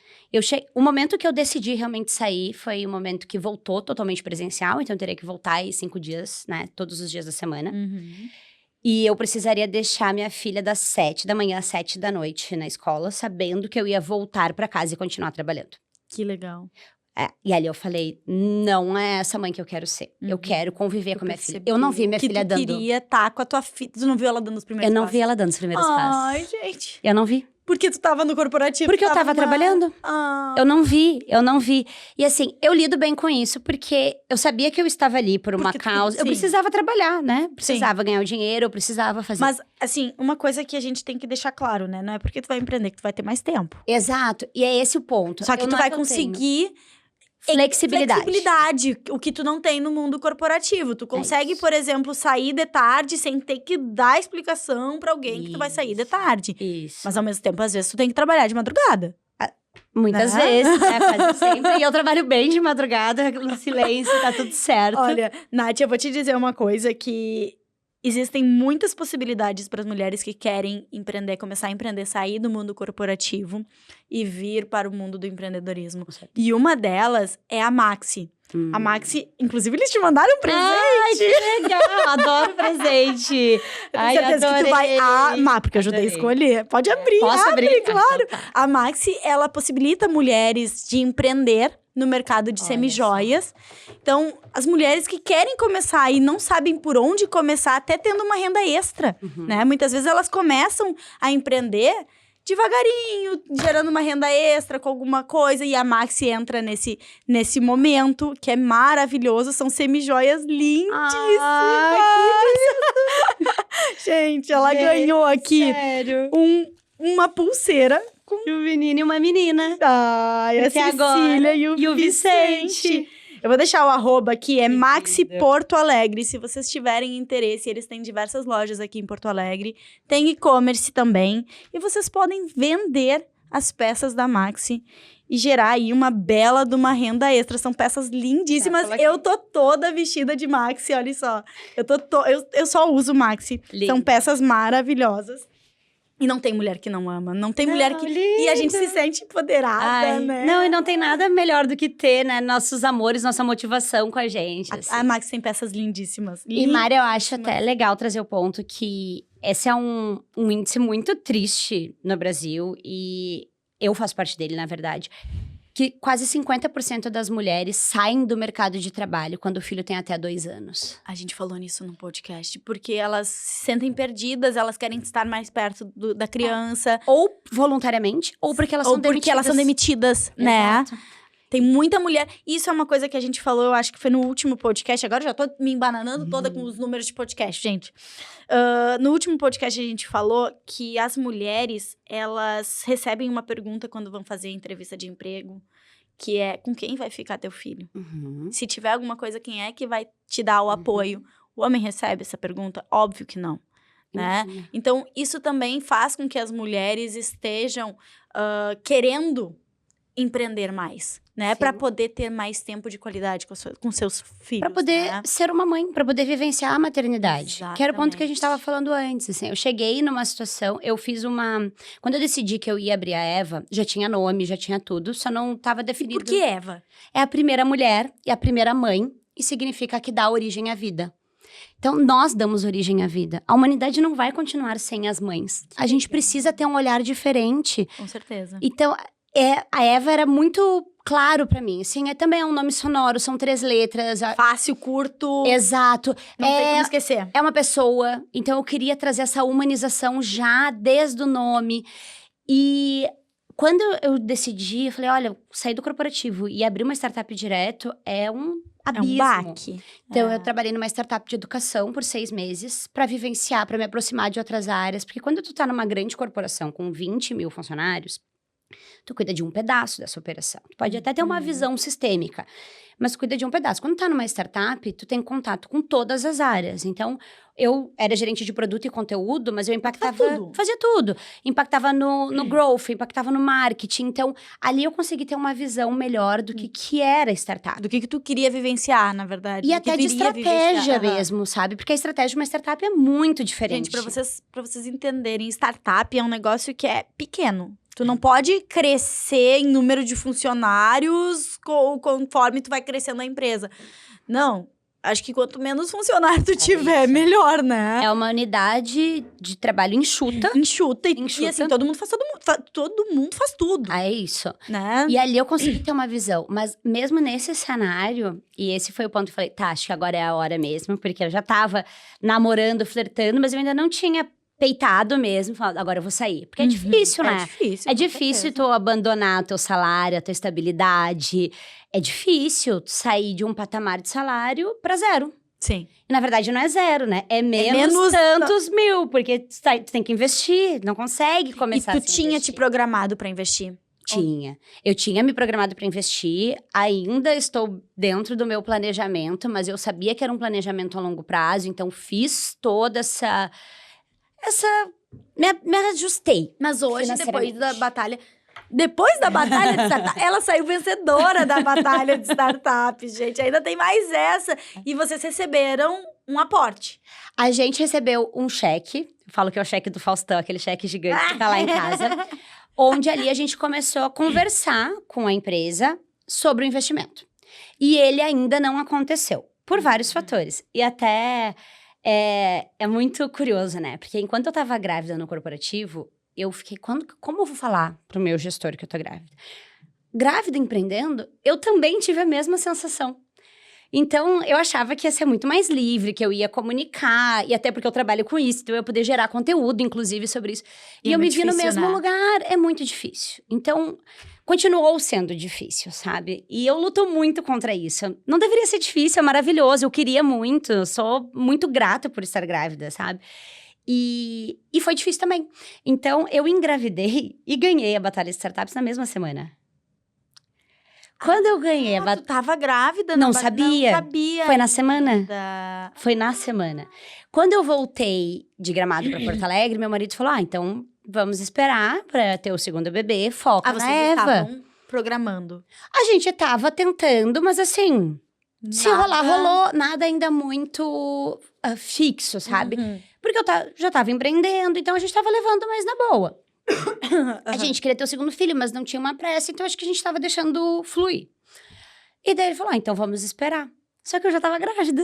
o momento que eu decidi realmente sair foi o momento que voltou totalmente presencial, então eu teria que voltar aí 5 dias, né, todos os dias da semana. E eu precisaria deixar minha filha das 7 da manhã às 7 da noite na escola, sabendo que eu ia voltar pra casa e continuar trabalhando. Que legal. E ali eu falei, não é essa mãe que eu quero ser. Eu quero conviver com a minha filha. Eu não vi minha filha dando... Tu queria estar com a tua filha. Tu não viu ela dando os primeiros Eu não passos? vi ela dando os primeiros passos. Ai, gente. Eu não vi. Porque tu tava no corporativo. Porque eu tava trabalhando. Eu não vi. E assim, eu lido bem com isso, porque eu sabia que eu estava ali por uma causa. Eu sim. precisava trabalhar, né? Precisava ganhar o dinheiro, eu precisava fazer. Mas, assim, uma coisa que a gente tem que deixar claro, né? Não é porque tu vai empreender que tu vai ter mais tempo. Exato. E é esse o ponto. Só que tu vai conseguir... Flexibilidade, o que tu não tem no mundo corporativo. Tu consegue, por exemplo, sair de tarde sem ter que dar explicação pra alguém que tu vai sair de tarde. Isso. Mas ao mesmo tempo, às vezes, tu tem que trabalhar de madrugada. Muitas vezes, né? Quase sempre. E eu trabalho bem de madrugada, no silêncio, tá tudo certo. Olha, Nath, eu vou te dizer uma coisa que... Existem muitas possibilidades para as mulheres que querem empreender, começar a empreender, sair do mundo corporativo e vir para o mundo do empreendedorismo. E uma delas é a Maxi. A Maxi, inclusive, eles te mandaram um presente. Ai, que legal! Adoro presente. Tenho certeza que tu vai amar, porque eu ajudei a escolher. Pode abrir, Posso abrir? claro. Então tá. A Maxi, ela possibilita mulheres de empreender no mercado de semijoias. Então, as mulheres que querem começar e não sabem por onde começar, até tendo uma renda extra, né? Muitas vezes elas começam a empreender devagarinho, gerando uma renda extra com alguma coisa, e a Maxi entra nesse momento, que é maravilhoso, são semijoias lindíssimas! Gente, ela ganhou aqui uma pulseira com um menino e uma menina. Ai, a Cecília e o Vicente. Eu vou deixar o arroba aqui, é Maxi Porto Alegre. Se vocês tiverem interesse, eles têm diversas lojas aqui em Porto Alegre. Tem e-commerce também. E vocês podem vender as peças da Maxi e gerar aí uma bela de uma renda extra. São peças lindíssimas. Eu tô toda vestida de Maxi, olha só. Eu só uso Maxi. Lindo. São peças maravilhosas. E não tem mulher que não ama, não tem mulher que... Lindo. E a gente se sente empoderada, né? Não, e não tem nada melhor do que ter, né, nossos amores, nossa motivação com a gente. Assim. A Maxi tem peças lindíssimas. E, Mari, eu acho até legal trazer o ponto que esse é um índice muito triste no Brasil, e eu faço parte dele, na verdade, que quase 50% das mulheres saem do mercado de trabalho quando o filho tem até 2 anos. A gente falou nisso no podcast, porque elas se sentem perdidas, elas querem estar mais perto da criança. Ou voluntariamente, ou porque elas são demitidas. Ou porque elas são demitidas, né? Exato. Tem muita mulher... Isso é uma coisa que a gente falou, eu acho que foi no último podcast. Agora eu já tô me embananando toda com os números de podcast, gente. No último podcast a gente falou que as mulheres, elas recebem uma pergunta quando vão fazer entrevista de emprego, que é, com quem vai ficar teu filho? Se tiver alguma coisa, quem é que vai te dar o apoio? O homem recebe essa pergunta? Óbvio que não. Né? Então, isso também faz com que as mulheres estejam querendo empreender mais, né? Para poder ter mais tempo de qualidade com seus filhos. Para poder ser uma mãe, para poder vivenciar a maternidade. Exatamente. Que era o ponto que a gente estava falando antes. Assim, eu cheguei numa situação, eu fiz uma... Quando eu decidi que eu ia abrir a Eva, já tinha nome, já tinha tudo, só não estava definido. E por que Eva? É a primeira mulher e a primeira mãe, e significa que dá origem à vida. Então, nós damos origem à vida. A humanidade não vai continuar sem as mães. A gente precisa ter um olhar diferente. Com certeza. Então, a Eva era muito claro pra mim. Assim, também é um nome sonoro, são 3 letras. Fácil, curto. Exato. Não tem como esquecer. É uma pessoa. Então, eu queria trazer essa humanização já desde o nome. E quando eu decidi, eu falei, olha, sair do corporativo e abrir uma startup direto é um abismo. É um baque. Então, eu trabalhei numa startup de educação por 6 meses para vivenciar, para me aproximar de outras áreas. Porque quando tu tá numa grande corporação com 20 mil funcionários, tu cuida de um pedaço dessa operação. Tu pode até ter uma visão sistêmica, mas tu cuida de um pedaço. Quando tá numa startup, tu tem contato com todas as áreas. Então, eu era gerente de produto e conteúdo, mas eu impactava... Fazia tudo. Impactava no growth, impactava no marketing. Então, ali eu consegui ter uma visão melhor do que era startup. Do que tu queria vivenciar, na verdade. E até de estratégia mesmo, sabe? Porque a estratégia de uma startup é muito diferente. Gente, pra vocês entenderem, startup é um negócio que é pequeno. Tu não pode crescer em número de funcionários conforme tu vai crescendo a empresa. Não. Acho que quanto menos funcionário tu tiver, melhor, né? É uma unidade de trabalho enxuta. Enxuta. E assim, todo mundo faz tudo. É isso. Né? E ali eu consegui ter uma visão. Mas mesmo nesse cenário, e esse foi o ponto que eu falei, tá, acho que agora é a hora mesmo. Porque eu já tava namorando, flertando, mas eu ainda não tinha peitado mesmo, falando, agora eu vou sair. Porque é difícil, né? É difícil tu abandonar o teu salário, a tua estabilidade. É difícil tu sair de um patamar de salário pra 0. Sim. E, na verdade, não é 0, né? É menos tantos mil, porque tu tem que investir, não consegue começar E tu tinha te programado pra investir? Tinha. Eu tinha me programado para investir, ainda estou dentro do meu planejamento, mas eu sabia que era um planejamento a longo prazo, então fiz toda essa me ajustei. Mas hoje, depois da batalha de startup, ela saiu vencedora da batalha de startup, gente. Ainda tem mais essa. E vocês receberam um aporte. A gente recebeu um cheque, eu falo que é o cheque do Faustão, aquele cheque gigante que tá lá em casa, onde ali a gente começou a conversar com a empresa sobre o investimento. E ele ainda não aconteceu, por vários fatores. E até... É muito curioso, né? Porque enquanto eu tava grávida no corporativo, eu fiquei... Como eu vou falar pro meu gestor que eu tô grávida? Grávida empreendendo, eu também tive a mesma sensação. Então, eu achava que ia ser muito mais livre, que eu ia comunicar, e até porque eu trabalho com isso, então eu ia poder gerar conteúdo, inclusive, sobre isso. E eu me vi no mesmo lugar, é muito difícil. Então, continuou sendo difícil, sabe? E eu luto muito contra isso. Não deveria ser difícil, é maravilhoso, eu queria muito, eu sou muito grata por estar grávida, sabe? E foi difícil também. Então, eu engravidei e ganhei a Batalha de Startups na mesma semana. Quando eu ganhei a batalha... Tu tava grávida? Não sabia. Não sabia. Foi na semana. Foi na semana. Quando eu voltei de Gramado pra Porto Alegre, meu marido falou, então vamos esperar pra ter o segundo bebê, foca na Eva. Vocês estavam programando? A gente tava tentando, mas assim... Se rolar, rolou. Nada ainda muito fixo, sabe? Porque eu já tava empreendendo, então a gente tava levando mais na boa. A gente queria ter o segundo filho, mas não tinha uma pressa, então acho que a gente tava deixando fluir. E daí ele falou, então vamos esperar. Só que eu já tava grávida.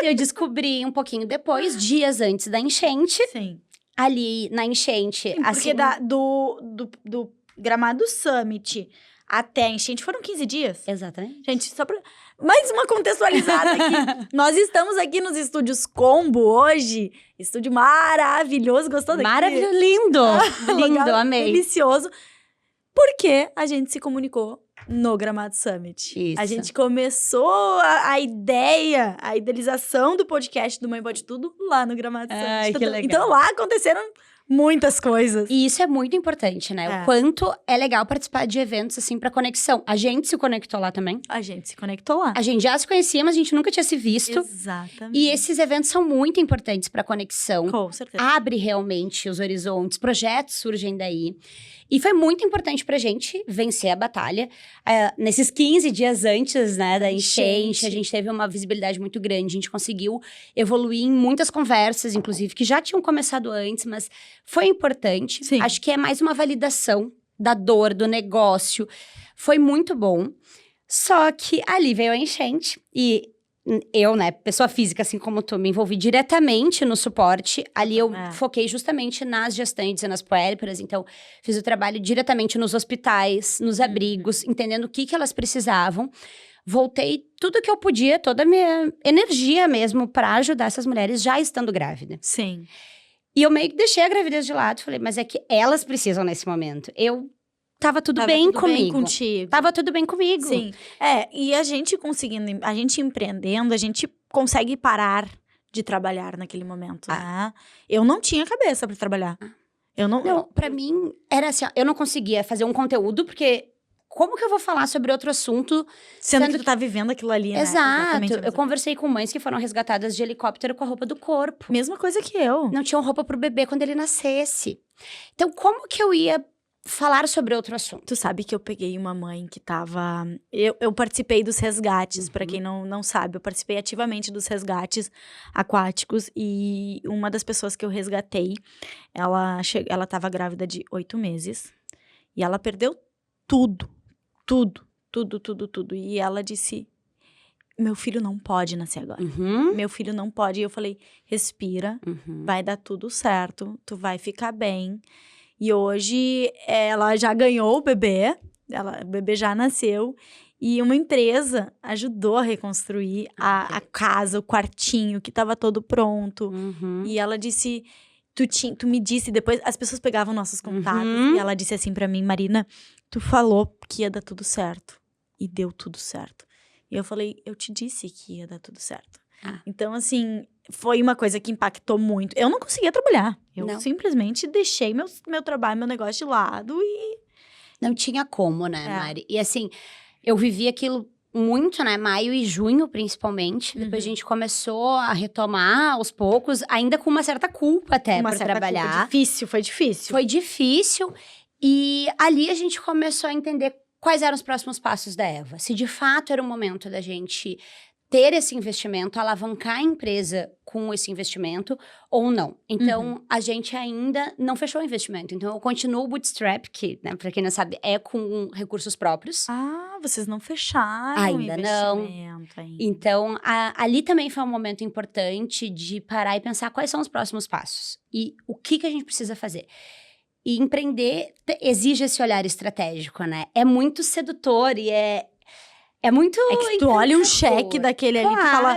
Eu descobri um pouquinho depois, dias antes da enchente. Sim. Ali na enchente. Sim, assim, porque do Gramado Summit até a enchente foram 15 dias. Exatamente. Gente, só pra... Mais uma contextualizada aqui. Nós estamos aqui nos estúdios Combo hoje. Estúdio maravilhoso. Gostou daqui? Maravilhoso. Lindo. Lindo, amei. Delicioso. Porque a gente se comunicou no Gramado Summit. Isso. A gente começou a ideia, a idealização do podcast do Mãe Pode Tudo lá no Gramado Summit. Ai, que legal. Então lá aconteceram muitas coisas. E isso é muito importante, né? O quanto é legal participar de eventos, assim, pra conexão. A gente se conectou lá também. A gente se conectou lá. A gente já se conhecia, mas a gente nunca tinha se visto. Exatamente. E esses eventos são muito importantes pra conexão. Com certeza. Abre realmente os horizontes, projetos surgem daí. E foi muito importante pra gente vencer a batalha. Nesses 15 dias antes, né, da enchente, a gente teve uma visibilidade muito grande. A gente conseguiu evoluir em muitas conversas, inclusive, que já tinham começado antes, mas foi importante. Sim. Acho que é mais uma validação da dor, do negócio. Foi muito bom. Só que ali veio a enchente e eu, né, pessoa física, assim como tu, me envolvi diretamente no suporte. Ali eu foquei justamente nas gestantes e nas puérperas. Então, fiz o trabalho diretamente nos hospitais, nos abrigos, entendendo o que elas precisavam. Voltei tudo que eu podia, toda a minha energia mesmo para ajudar essas mulheres já estando grávida. Sim. E eu meio que deixei a gravidez de lado. Falei, mas é que elas precisam nesse momento. Tava tudo bem comigo. Bem contigo. Tava tudo bem comigo. Sim. E a gente conseguindo, a gente empreendendo, a gente consegue parar de trabalhar naquele momento, né? Eu não tinha cabeça pra trabalhar. Não, pra mim, era assim, ó, eu não conseguia fazer um conteúdo, porque como que eu vou falar sobre outro assunto? Sendo que tu tá vivendo aquilo ali, né? Exato. Eu conversei com mães que foram resgatadas de helicóptero com a roupa do corpo. Mesma coisa que eu. Não tinham roupa pro bebê quando ele nascesse. Então, como que eu ia falar sobre outro assunto? Tu sabe que eu peguei uma mãe que tava... Eu participei dos resgates, pra quem não sabe. Eu participei ativamente dos resgates aquáticos. E uma das pessoas que eu resgatei, ela tava grávida de 8 meses. E ela perdeu tudo. Tudo. E ela disse, meu filho não pode nascer agora. Meu filho não pode. E eu falei, respira, vai dar tudo certo, tu vai ficar bem. E hoje, ela já ganhou o bebê, o bebê já nasceu. E uma empresa ajudou a reconstruir a casa, o quartinho, que estava todo pronto. E ela disse... Tu me disse, depois as pessoas pegavam nossos contatos e ela disse assim pra mim, Marina, tu falou que ia dar tudo certo e deu tudo certo. E eu falei, eu te disse que ia dar tudo certo. Então, assim, foi uma coisa que impactou muito. Eu não conseguia trabalhar. Eu simplesmente deixei meu trabalho, meu negócio de lado e... Não tinha como, né, Mari? E assim, eu vivi aquilo muito, né? Maio e junho, principalmente. Depois a gente começou a retomar aos poucos, ainda com uma certa culpa até por trabalhar. Foi difícil. Foi difícil. E ali a gente começou a entender quais eram os próximos passos da Eva. Se de fato era o momento da gente ter esse investimento, alavancar a empresa com esse investimento ou não. Então, a gente ainda não fechou o investimento. Então, eu continuo o bootstrap, que, né, pra quem não sabe, é com recursos próprios. Vocês não fecharam ainda o investimento. Ainda. Então, ali também foi um momento importante de parar e pensar quais são os próximos passos. E o que a gente precisa fazer. E empreender exige esse olhar estratégico, né? É muito sedutor e é muito... É que tu olha um cheque daquele ali e fala...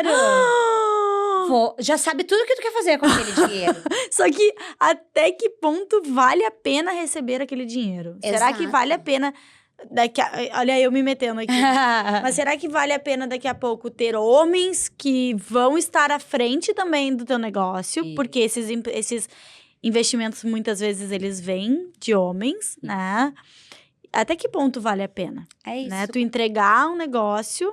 Já sabe tudo o que tu quer fazer com aquele dinheiro. Só que até que ponto vale a pena receber aquele dinheiro? Exato. Será que vale a pena... Olha eu me metendo aqui. Mas será que vale a pena daqui a pouco ter homens que vão estar à frente também do teu negócio? Isso. Porque esses investimentos, muitas vezes, vêm de homens, né? Até que ponto vale a pena? É isso. Né? Tu entregar um negócio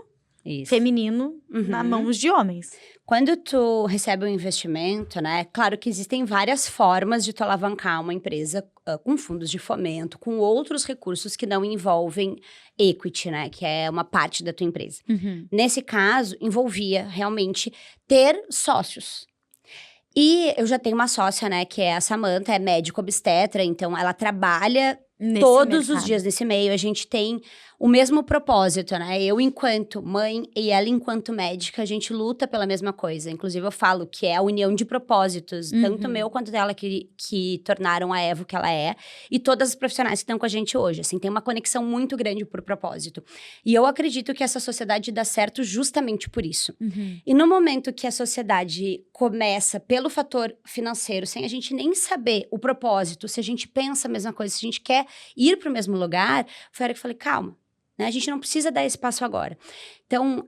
feminino nas mãos de homens. Quando tu recebe um investimento, né? Claro que existem várias formas de tu alavancar uma empresa com fundos de fomento, com outros recursos que não envolvem equity, né? Que é uma parte da tua empresa. Nesse caso, envolvia realmente ter sócios. E eu já tenho uma sócia, né? Que é a Samantha, é médico obstetra. Então, ela trabalha todos os dias nesse meio. A gente tem o mesmo propósito, né? Eu, enquanto mãe, e ela, enquanto médica, a gente luta pela mesma coisa. Inclusive, eu falo que é a união de propósitos, tanto meu quanto dela, que tornaram a Eva o que ela é. E todas as profissionais que estão com a gente hoje. Assim, tem uma conexão muito grande por propósito. E eu acredito que essa sociedade dá certo justamente por isso. E no momento que a sociedade começa pelo fator financeiro, sem a gente nem saber o propósito, se a gente pensa a mesma coisa, se a gente quer ir para o mesmo lugar, foi a hora que eu falei, calma. né? A gente não precisa dar esse passo agora. Então,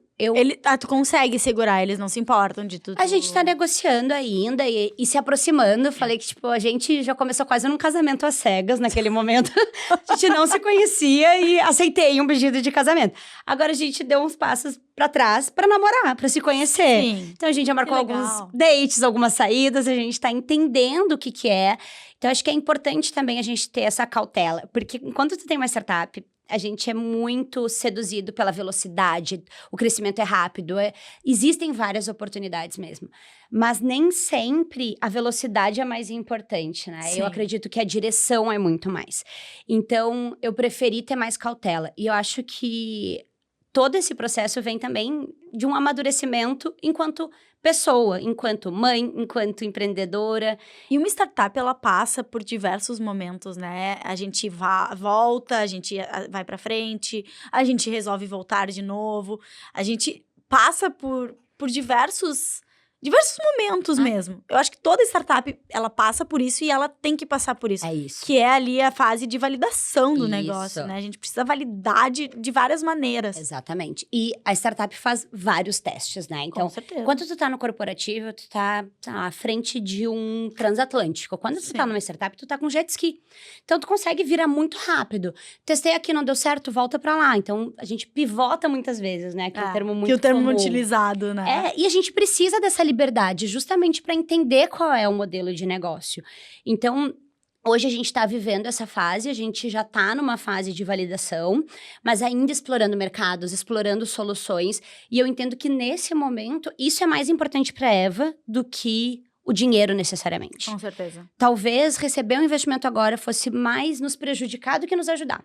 tu consegue segurar, eles não se importam de tudo. A gente tá negociando ainda e se aproximando. Falei que, tipo, a gente já começou quase num casamento às cegas naquele momento. A gente não se conhecia e aceitei um pedido de casamento. Agora a gente deu uns passos pra trás pra namorar, pra se conhecer. Sim. Então a gente já marcou alguns dates, algumas saídas, a gente tá entendendo o que é. Então acho que é importante também a gente ter essa cautela. Porque enquanto tu tem uma startup, a gente é muito seduzido pela velocidade, o crescimento é rápido, existem várias oportunidades mesmo. Mas nem sempre a velocidade é mais importante, né? Sim. Eu acredito que a direção é muito mais. Então, eu preferi ter mais cautela. E eu acho que todo esse processo vem também de um amadurecimento enquanto pessoa, enquanto mãe, enquanto empreendedora. E uma startup, ela passa por diversos momentos, né? A gente volta, a gente vai pra frente, a gente resolve voltar de novo. A gente passa por diversos momentos mesmo. Eu acho que toda startup, ela passa por isso e ela tem que passar por isso. É isso. Que é ali a fase de validação do Isso. negócio, né? A gente precisa validar de várias maneiras. Exatamente. E a startup faz vários testes, né? Então, com certeza. quando tu tá no corporativo, tu tá à frente de um transatlântico. Quando tu tá numa startup, tu tá com jet ski. Então, tu consegue virar muito rápido. Testei aqui, não deu certo, volta pra lá. Então, a gente pivota muitas vezes, né? Que é um termo muito que o termo comum. utilizado, né? E a gente precisa dessa liberdade justamente para entender qual é o modelo de negócio. Então, hoje a gente está vivendo essa fase, a gente já está numa fase de validação, mas ainda explorando mercados, explorando soluções. E eu entendo que nesse momento, isso é mais importante para a Eva do que o dinheiro necessariamente. Com certeza. Talvez receber um investimento agora fosse mais nos prejudicar do que nos ajudar.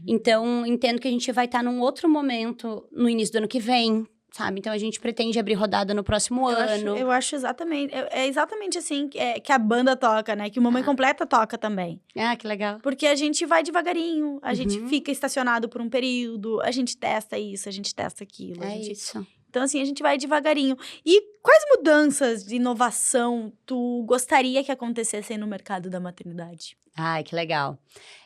Então, entendo que a gente vai estar num outro momento no início do ano que vem, sabe? Então, a gente pretende abrir rodada no próximo ano. Eu acho exatamente. É exatamente assim que a banda toca, né? Que o Mamãe Completa toca também. Ah, que legal. Porque a gente vai devagarinho, a gente fica estacionado por um período, a gente testa isso, a gente testa aquilo. Isso. Então, assim, a gente vai devagarinho. E quais mudanças de inovação tu gostaria que acontecessem no mercado da maternidade? Ai, que legal.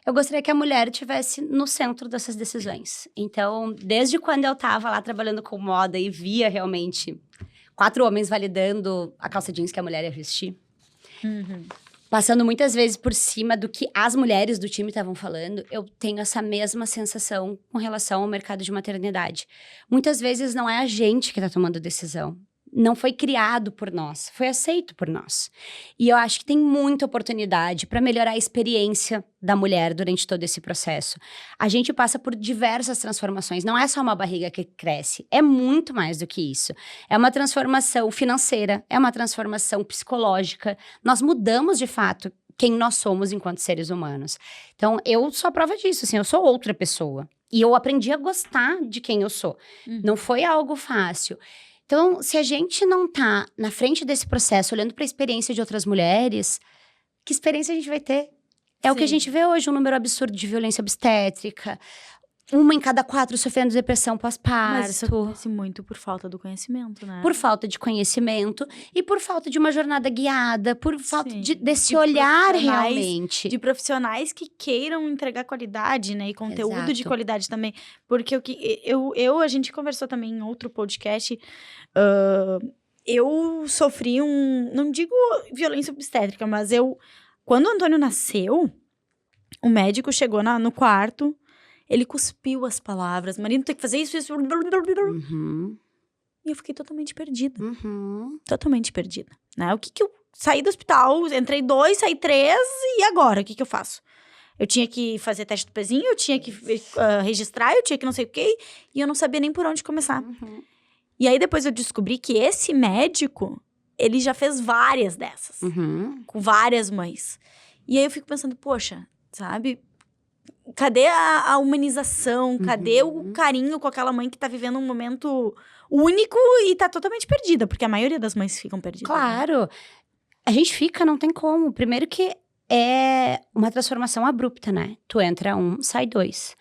Eu gostaria que a mulher estivesse no centro dessas decisões. Então, desde quando eu estava lá trabalhando com moda e via realmente 4 homens validando a calça jeans que a mulher ia vestir, passando muitas vezes por cima do que as mulheres do time estavam falando, eu tenho essa mesma sensação com relação ao mercado de maternidade. Muitas vezes não é a gente que está tomando decisão. Não foi criado por nós, foi aceito por nós. E eu acho que tem muita oportunidade para melhorar a experiência da mulher durante todo esse processo. A gente passa por diversas transformações, não é só uma barriga que cresce, é muito mais do que isso. É uma transformação financeira, é uma transformação psicológica. Nós mudamos, de fato, quem nós somos enquanto seres humanos. Então, eu sou a prova disso, assim, eu sou outra pessoa. E eu aprendi a gostar de quem eu sou. Não foi algo fácil. Então, se a gente não tá na frente desse processo, olhando para a experiência de outras mulheres, que experiência a gente vai ter? É o que a gente vê hoje, um número absurdo de violência obstétrica, 1 em cada 4 sofrendo depressão pós-parto. Mas isso acontece muito por falta do conhecimento, né? Por falta de conhecimento e por falta de uma jornada guiada, por falta desse De olhar realmente. De profissionais que queiram entregar qualidade, né? E conteúdo de qualidade também. Porque a gente conversou também em outro podcast. Eu sofri não digo violência obstétrica, mas quando o Antônio nasceu, o médico chegou no quarto, ele cuspiu as palavras. Marina, tem que fazer isso. E eu fiquei totalmente perdida. Totalmente perdida, né? O que eu saí do hospital, entrei 2, saí 3, e agora? O que eu faço? Eu tinha que fazer teste do pezinho, eu tinha que registrar, eu tinha que não sei o quê, e eu não sabia nem por onde começar. E aí, depois eu descobri que esse médico, ele já fez várias dessas. Com várias mães. E aí, eu fico pensando, poxa, sabe? Cadê a humanização? Cadê o carinho com aquela mãe que tá vivendo um momento único e tá totalmente perdida? Porque a maioria das mães ficam perdidas. Claro. Né? A gente fica, não tem como. Primeiro que é uma transformação abrupta, né? Tu entra 1, sai 2.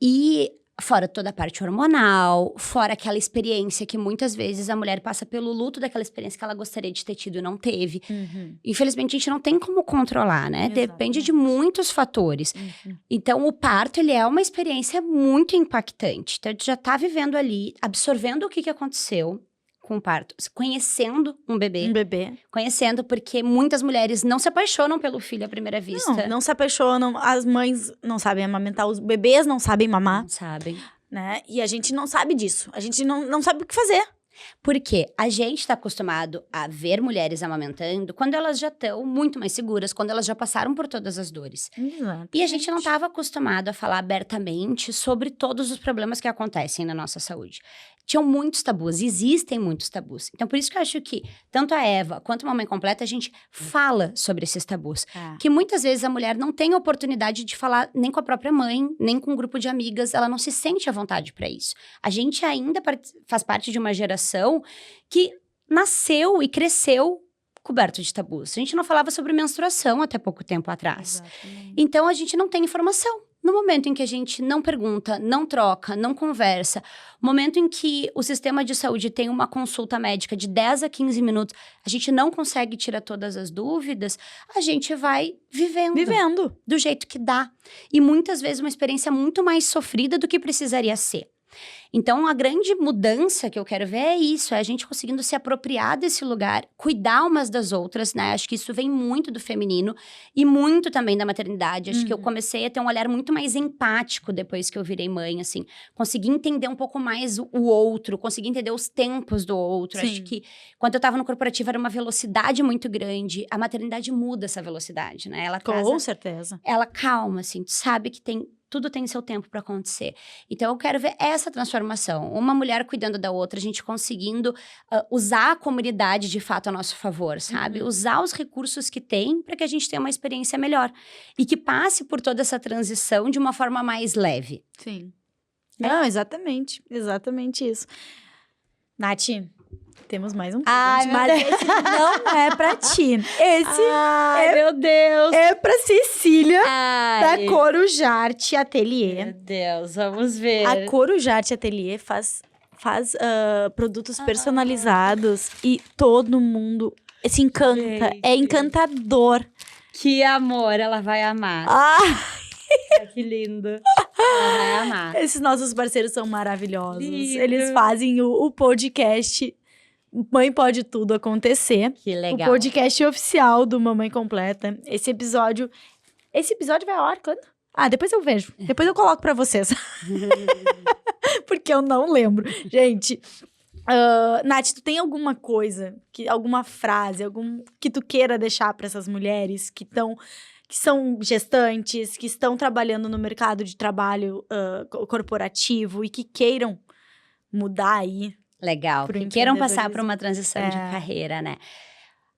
E Fora toda a parte hormonal, fora aquela experiência que muitas vezes a mulher passa pelo luto daquela experiência que ela gostaria de ter tido e não teve. Infelizmente, a gente não tem como controlar, né? Exatamente. Depende de muitos fatores. Então, o parto, ele é uma experiência muito impactante. Então, tu já tá vivendo ali, absorvendo o que aconteceu com o parto, conhecendo um bebê. Conhecendo, porque muitas mulheres não se apaixonam pelo filho à primeira vista. Não se apaixonam, as mães não sabem amamentar, os bebês não sabem mamar, Não sabem. né? E a gente não sabe disso, a gente não sabe o que fazer. Porque a gente está acostumado a ver mulheres amamentando quando elas já estão muito mais seguras, quando elas já passaram por todas as dores. Exato. E a gente não estava acostumado a falar abertamente sobre todos os problemas que acontecem na nossa saúde. Tinham muitos tabus, existem muitos tabus. Então, por isso que eu acho que tanto a Eva quanto a Mamãe Completa, a gente fala sobre esses tabus. Que muitas vezes a mulher não tem a oportunidade de falar nem com a própria mãe, nem com um grupo de amigas, ela não se sente à vontade para isso. A gente ainda faz parte de uma geração que nasceu e cresceu coberto de tabus. A gente não falava sobre menstruação até pouco tempo atrás. Exatamente. Então, a gente não tem informação. No momento em que a gente não pergunta, não troca, não conversa, momento em que o sistema de saúde tem uma consulta médica de 10 a 15 minutos, a gente não consegue tirar todas as dúvidas, a gente vai vivendo do jeito que dá. E muitas vezes uma experiência muito mais sofrida do que precisaria ser. Então, a grande mudança que eu quero ver é isso, é a gente conseguindo se apropriar desse lugar, cuidar umas das outras, né? Acho que isso vem muito do feminino e muito também da maternidade. Acho que eu comecei a ter um olhar muito mais empático depois que eu virei mãe, assim. Consegui entender um pouco mais o outro, consegui entender os tempos do outro. Sim. Acho que quando eu tava no corporativo era uma velocidade muito grande. A maternidade muda essa velocidade, né? Ela traz Com certeza. ela calma, assim, tu sabe que tudo tem seu tempo para acontecer. Então, eu quero ver essa transformação. Uma mulher cuidando da outra, a gente conseguindo usar a comunidade de fato a nosso favor, sabe? Usar os recursos que tem para que a gente tenha uma experiência melhor. E que passe por toda essa transição de uma forma mais leve. Sim. Não, exatamente. Exatamente isso. Nath, temos mais um Ai, presente, mas esse não é pra ti. Esse meu Deus! é pra Cecília, Ai, da Corujarte Ateliê. meu Deus, vamos ver. A Corujarte Ateliê faz produtos personalizados e todo mundo se encanta. Gente. É encantador. Que amor, ela vai amar. Ah, Que lindo. Ela vai amar. esses nossos parceiros são maravilhosos. Lindo. Eles fazem o podcast Mãe Pode Tudo acontecer. Que legal. O podcast oficial do Mamãe Completa. Esse episódio vai ao ar quando? Ah, depois eu vejo. Depois eu coloco pra vocês. Porque eu não lembro. Gente, Nath, tu tem alguma coisa, alguma frase, que tu queira deixar pra essas mulheres que são gestantes, que estão trabalhando no mercado de trabalho corporativo e que queiram mudar aí? Legal, Pro que queiram passar por empreendedorismo. uma transição de carreira, né?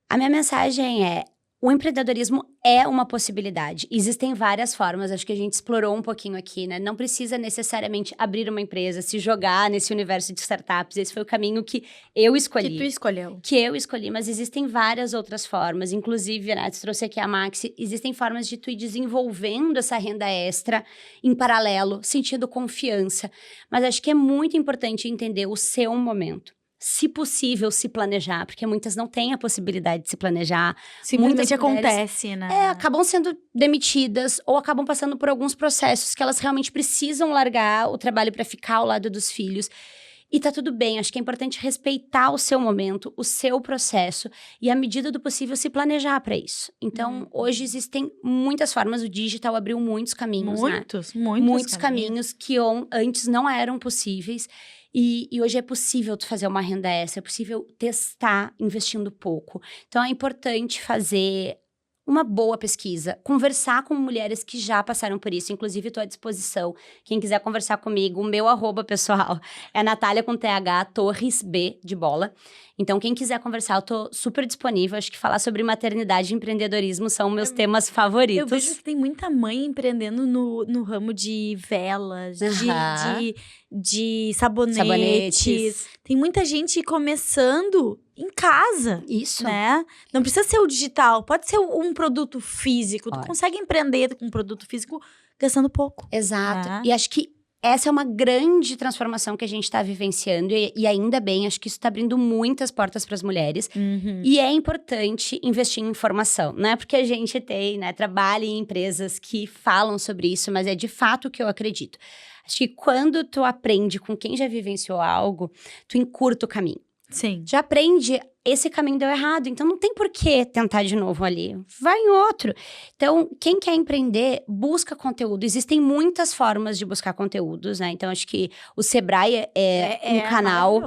A minha mensagem é: o empreendedorismo é uma possibilidade. Existem várias formas, acho que a gente explorou um pouquinho aqui, né? Não precisa necessariamente abrir uma empresa, se jogar nesse universo de startups. Esse foi o caminho que eu escolhi. Que tu escolheu. Que eu escolhi, mas existem várias outras formas. Inclusive, né, tu trouxe aqui a Maxi, existem formas de tu ir desenvolvendo essa renda extra em paralelo, sentindo confiança. Mas acho que é muito importante entender o seu momento. Se possível, se planejar, porque muitas não têm a possibilidade de se planejar. Simplesmente Muitas mulheres, acontece, né? acabam sendo demitidas ou acabam passando por alguns processos que elas realmente precisam largar o trabalho para ficar ao lado dos filhos. E tá tudo bem, acho que é importante respeitar o seu momento, o seu processo e, à medida do possível, se planejar para isso. Então, hoje existem muitas formas, o digital abriu muitos caminhos, né? Muitos caminhos que antes não eram possíveis. E hoje é possível tu fazer uma renda extra, é possível testar investindo pouco. Então, é importante fazer uma boa pesquisa, conversar com mulheres que já passaram por isso. Inclusive, estou à disposição. Quem quiser conversar comigo, o meu @ pessoal é Natália com TH, Torres B de bola. Então, quem quiser conversar, eu tô super disponível. Acho que falar sobre maternidade e empreendedorismo são meus temas favoritos. Eu vejo que tem muita mãe empreendendo no ramo de velas, de sabonetes. Tem muita gente começando em casa. Isso. Né? Não precisa ser o digital, pode ser um produto físico. Pode. Tu consegue empreender com um produto físico gastando pouco. Exato. É. E acho que essa é uma grande transformação que a gente está vivenciando e ainda bem, acho que isso está abrindo muitas portas para as mulheres. E é importante investir em informação, né? Porque a gente tem, né, trabalha em empresas que falam sobre isso, mas é de fato o que eu acredito. Acho que quando tu aprende com quem já vivenciou algo, tu encurta o caminho. Sim. Já aprende, esse caminho deu errado, então não tem por que tentar de novo ali, vai em outro. Então, quem quer empreender, busca conteúdo. Existem muitas formas de buscar conteúdos, né? Então, acho que o Sebrae é um canal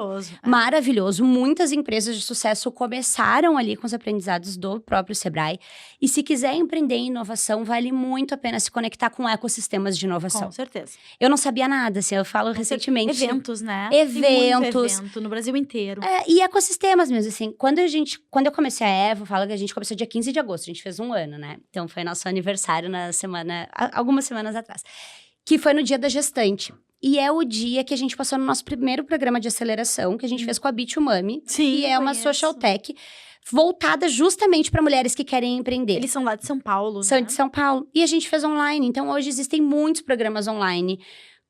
maravilhoso. Muitas empresas de sucesso começaram ali com os aprendizados do próprio Sebrae. E se quiser empreender em inovação, vale muito a pena se conectar com ecossistemas de inovação. Com certeza. Eu não sabia nada, assim, eu falo recentemente. Eventos, né? Eventos. Tem muito evento no Brasil inteiro. E ecossistemas mesmo, assim. Quando eu comecei a Evo, eu falo que a gente começou dia 15 de agosto, a gente fez 1 ano, né? Então, foi nosso aniversário algumas semanas atrás. Que foi no dia da gestante. E é o dia que a gente passou no nosso primeiro programa de aceleração, que a gente fez com a Bit2Mami, que é uma social tech voltada justamente para mulheres que querem empreender. Eles são lá de São Paulo, né? São de São Paulo. E a gente fez online. Então, hoje existem muitos programas online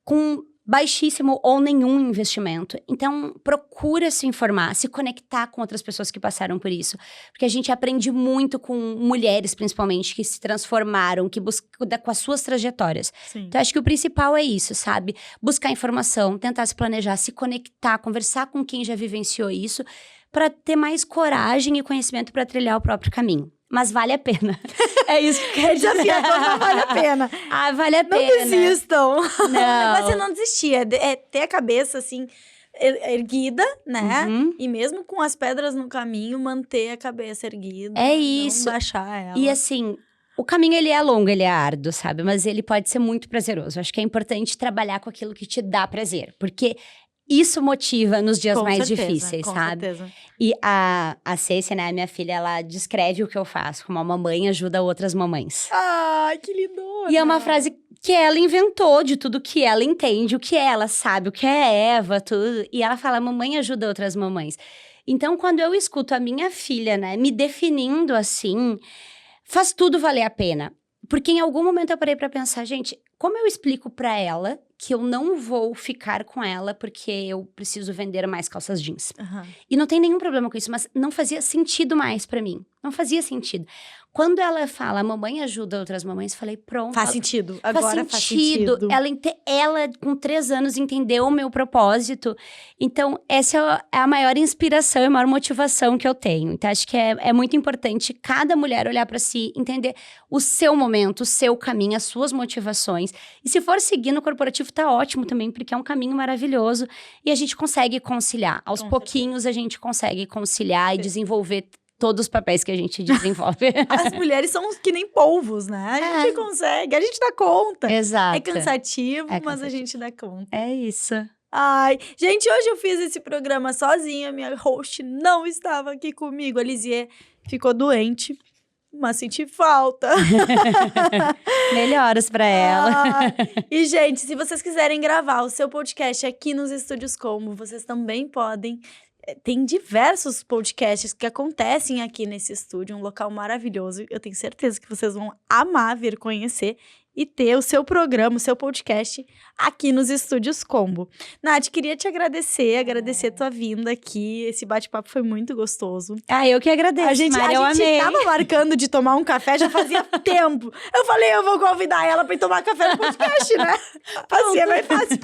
com baixíssimo ou nenhum investimento. Então, procura se informar, se conectar com outras pessoas que passaram por isso. Porque a gente aprende muito com mulheres, principalmente, que se transformaram, que buscam com as suas trajetórias. Sim. Então, acho que o principal é isso, sabe? Buscar informação, tentar se planejar, se conectar, conversar com quem já vivenciou isso, para ter mais coragem e conhecimento para trilhar o próprio caminho. Mas vale a pena. É isso que quer dizer. Desafiador, mas vale a pena. Vale a pena. Não desistam. Não. O negócio é não desistir. É ter a cabeça, assim, erguida, né? E mesmo com as pedras no caminho, manter a cabeça erguida. É isso. Não baixar ela. E assim, o caminho, ele é longo, ele é árduo, sabe? Mas ele pode ser muito prazeroso. Acho que é importante trabalhar com aquilo que te dá prazer. Porque isso motiva nos dias mais difíceis, sabe? Com certeza. E a Ceci, né, minha filha, ela descreve o que eu faço, como uma mamãe ajuda outras mamães. Ai, que lindona! E é uma frase que ela inventou de tudo que ela entende, o que ela sabe, o que é Eva, tudo. E ela fala, mamãe ajuda outras mamães. Então, quando eu escuto a minha filha, né, me definindo assim, faz tudo valer a pena. Porque em algum momento eu parei pra pensar, gente, como eu explico pra ela que eu não vou ficar com ela porque eu preciso vender mais calças jeans? E não tem nenhum problema com isso, mas não fazia sentido mais pra mim. Não fazia sentido. Quando ela fala, a mamãe ajuda outras mamães, falei, pronto. Faz sentido. Agora faz sentido. Ela, com 3 anos, entendeu o meu propósito. Então, essa é a maior inspiração e a maior motivação que eu tenho. Então, acho que é muito importante cada mulher olhar pra si, entender o seu momento, o seu caminho, as suas motivações. E se for seguir no corporativo, tá ótimo também, porque é um caminho maravilhoso. E a gente consegue conciliar. Aos pouquinhos, a gente consegue conciliar e desenvolver todos os papéis que a gente desenvolve. As mulheres são que nem polvos, né? A gente consegue, a gente dá conta. Exato. É cansativo, mas a gente dá conta. É isso. Ai, gente, hoje eu fiz esse programa sozinha, minha host não estava aqui comigo, a Lisier ficou doente, mas senti falta. Melhoras pra ela. E, gente, se vocês quiserem gravar o seu podcast aqui nos Estúdios Combo, vocês também podem. Tem diversos podcasts que acontecem aqui nesse estúdio, um local maravilhoso. Eu tenho certeza que vocês vão amar vir conhecer e ter o seu programa, o seu podcast aqui nos Estúdios Combo. Nath, queria te agradecer a tua vinda aqui. Esse bate-papo foi muito gostoso. Eu que agradeço, a gente tava marcando de tomar um café já fazia tempo. Eu falei, eu vou convidar ela pra ir tomar café no podcast, né? Assim é mais fácil.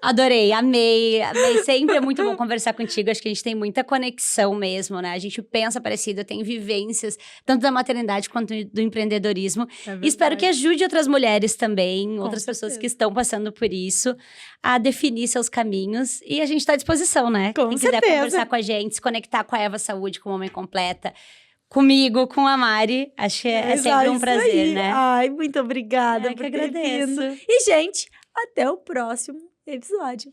Adorei, amei. Sempre é muito bom conversar contigo. Acho que a gente tem muita conexão mesmo, né? A gente pensa parecido, tem vivências, tanto da maternidade quanto do empreendedorismo. E espero que ajude outras mulheres também, outras pessoas que estão passando por isso, a definir seus caminhos. E a gente está à disposição, né? Quem quiser conversar com a gente, se conectar com a Eva Saúde, com o Homem Completa, comigo, com a Mari, acho que é sempre um prazer, né? Ai, muito obrigada por ter vindo. E, gente, até o próximo episódio.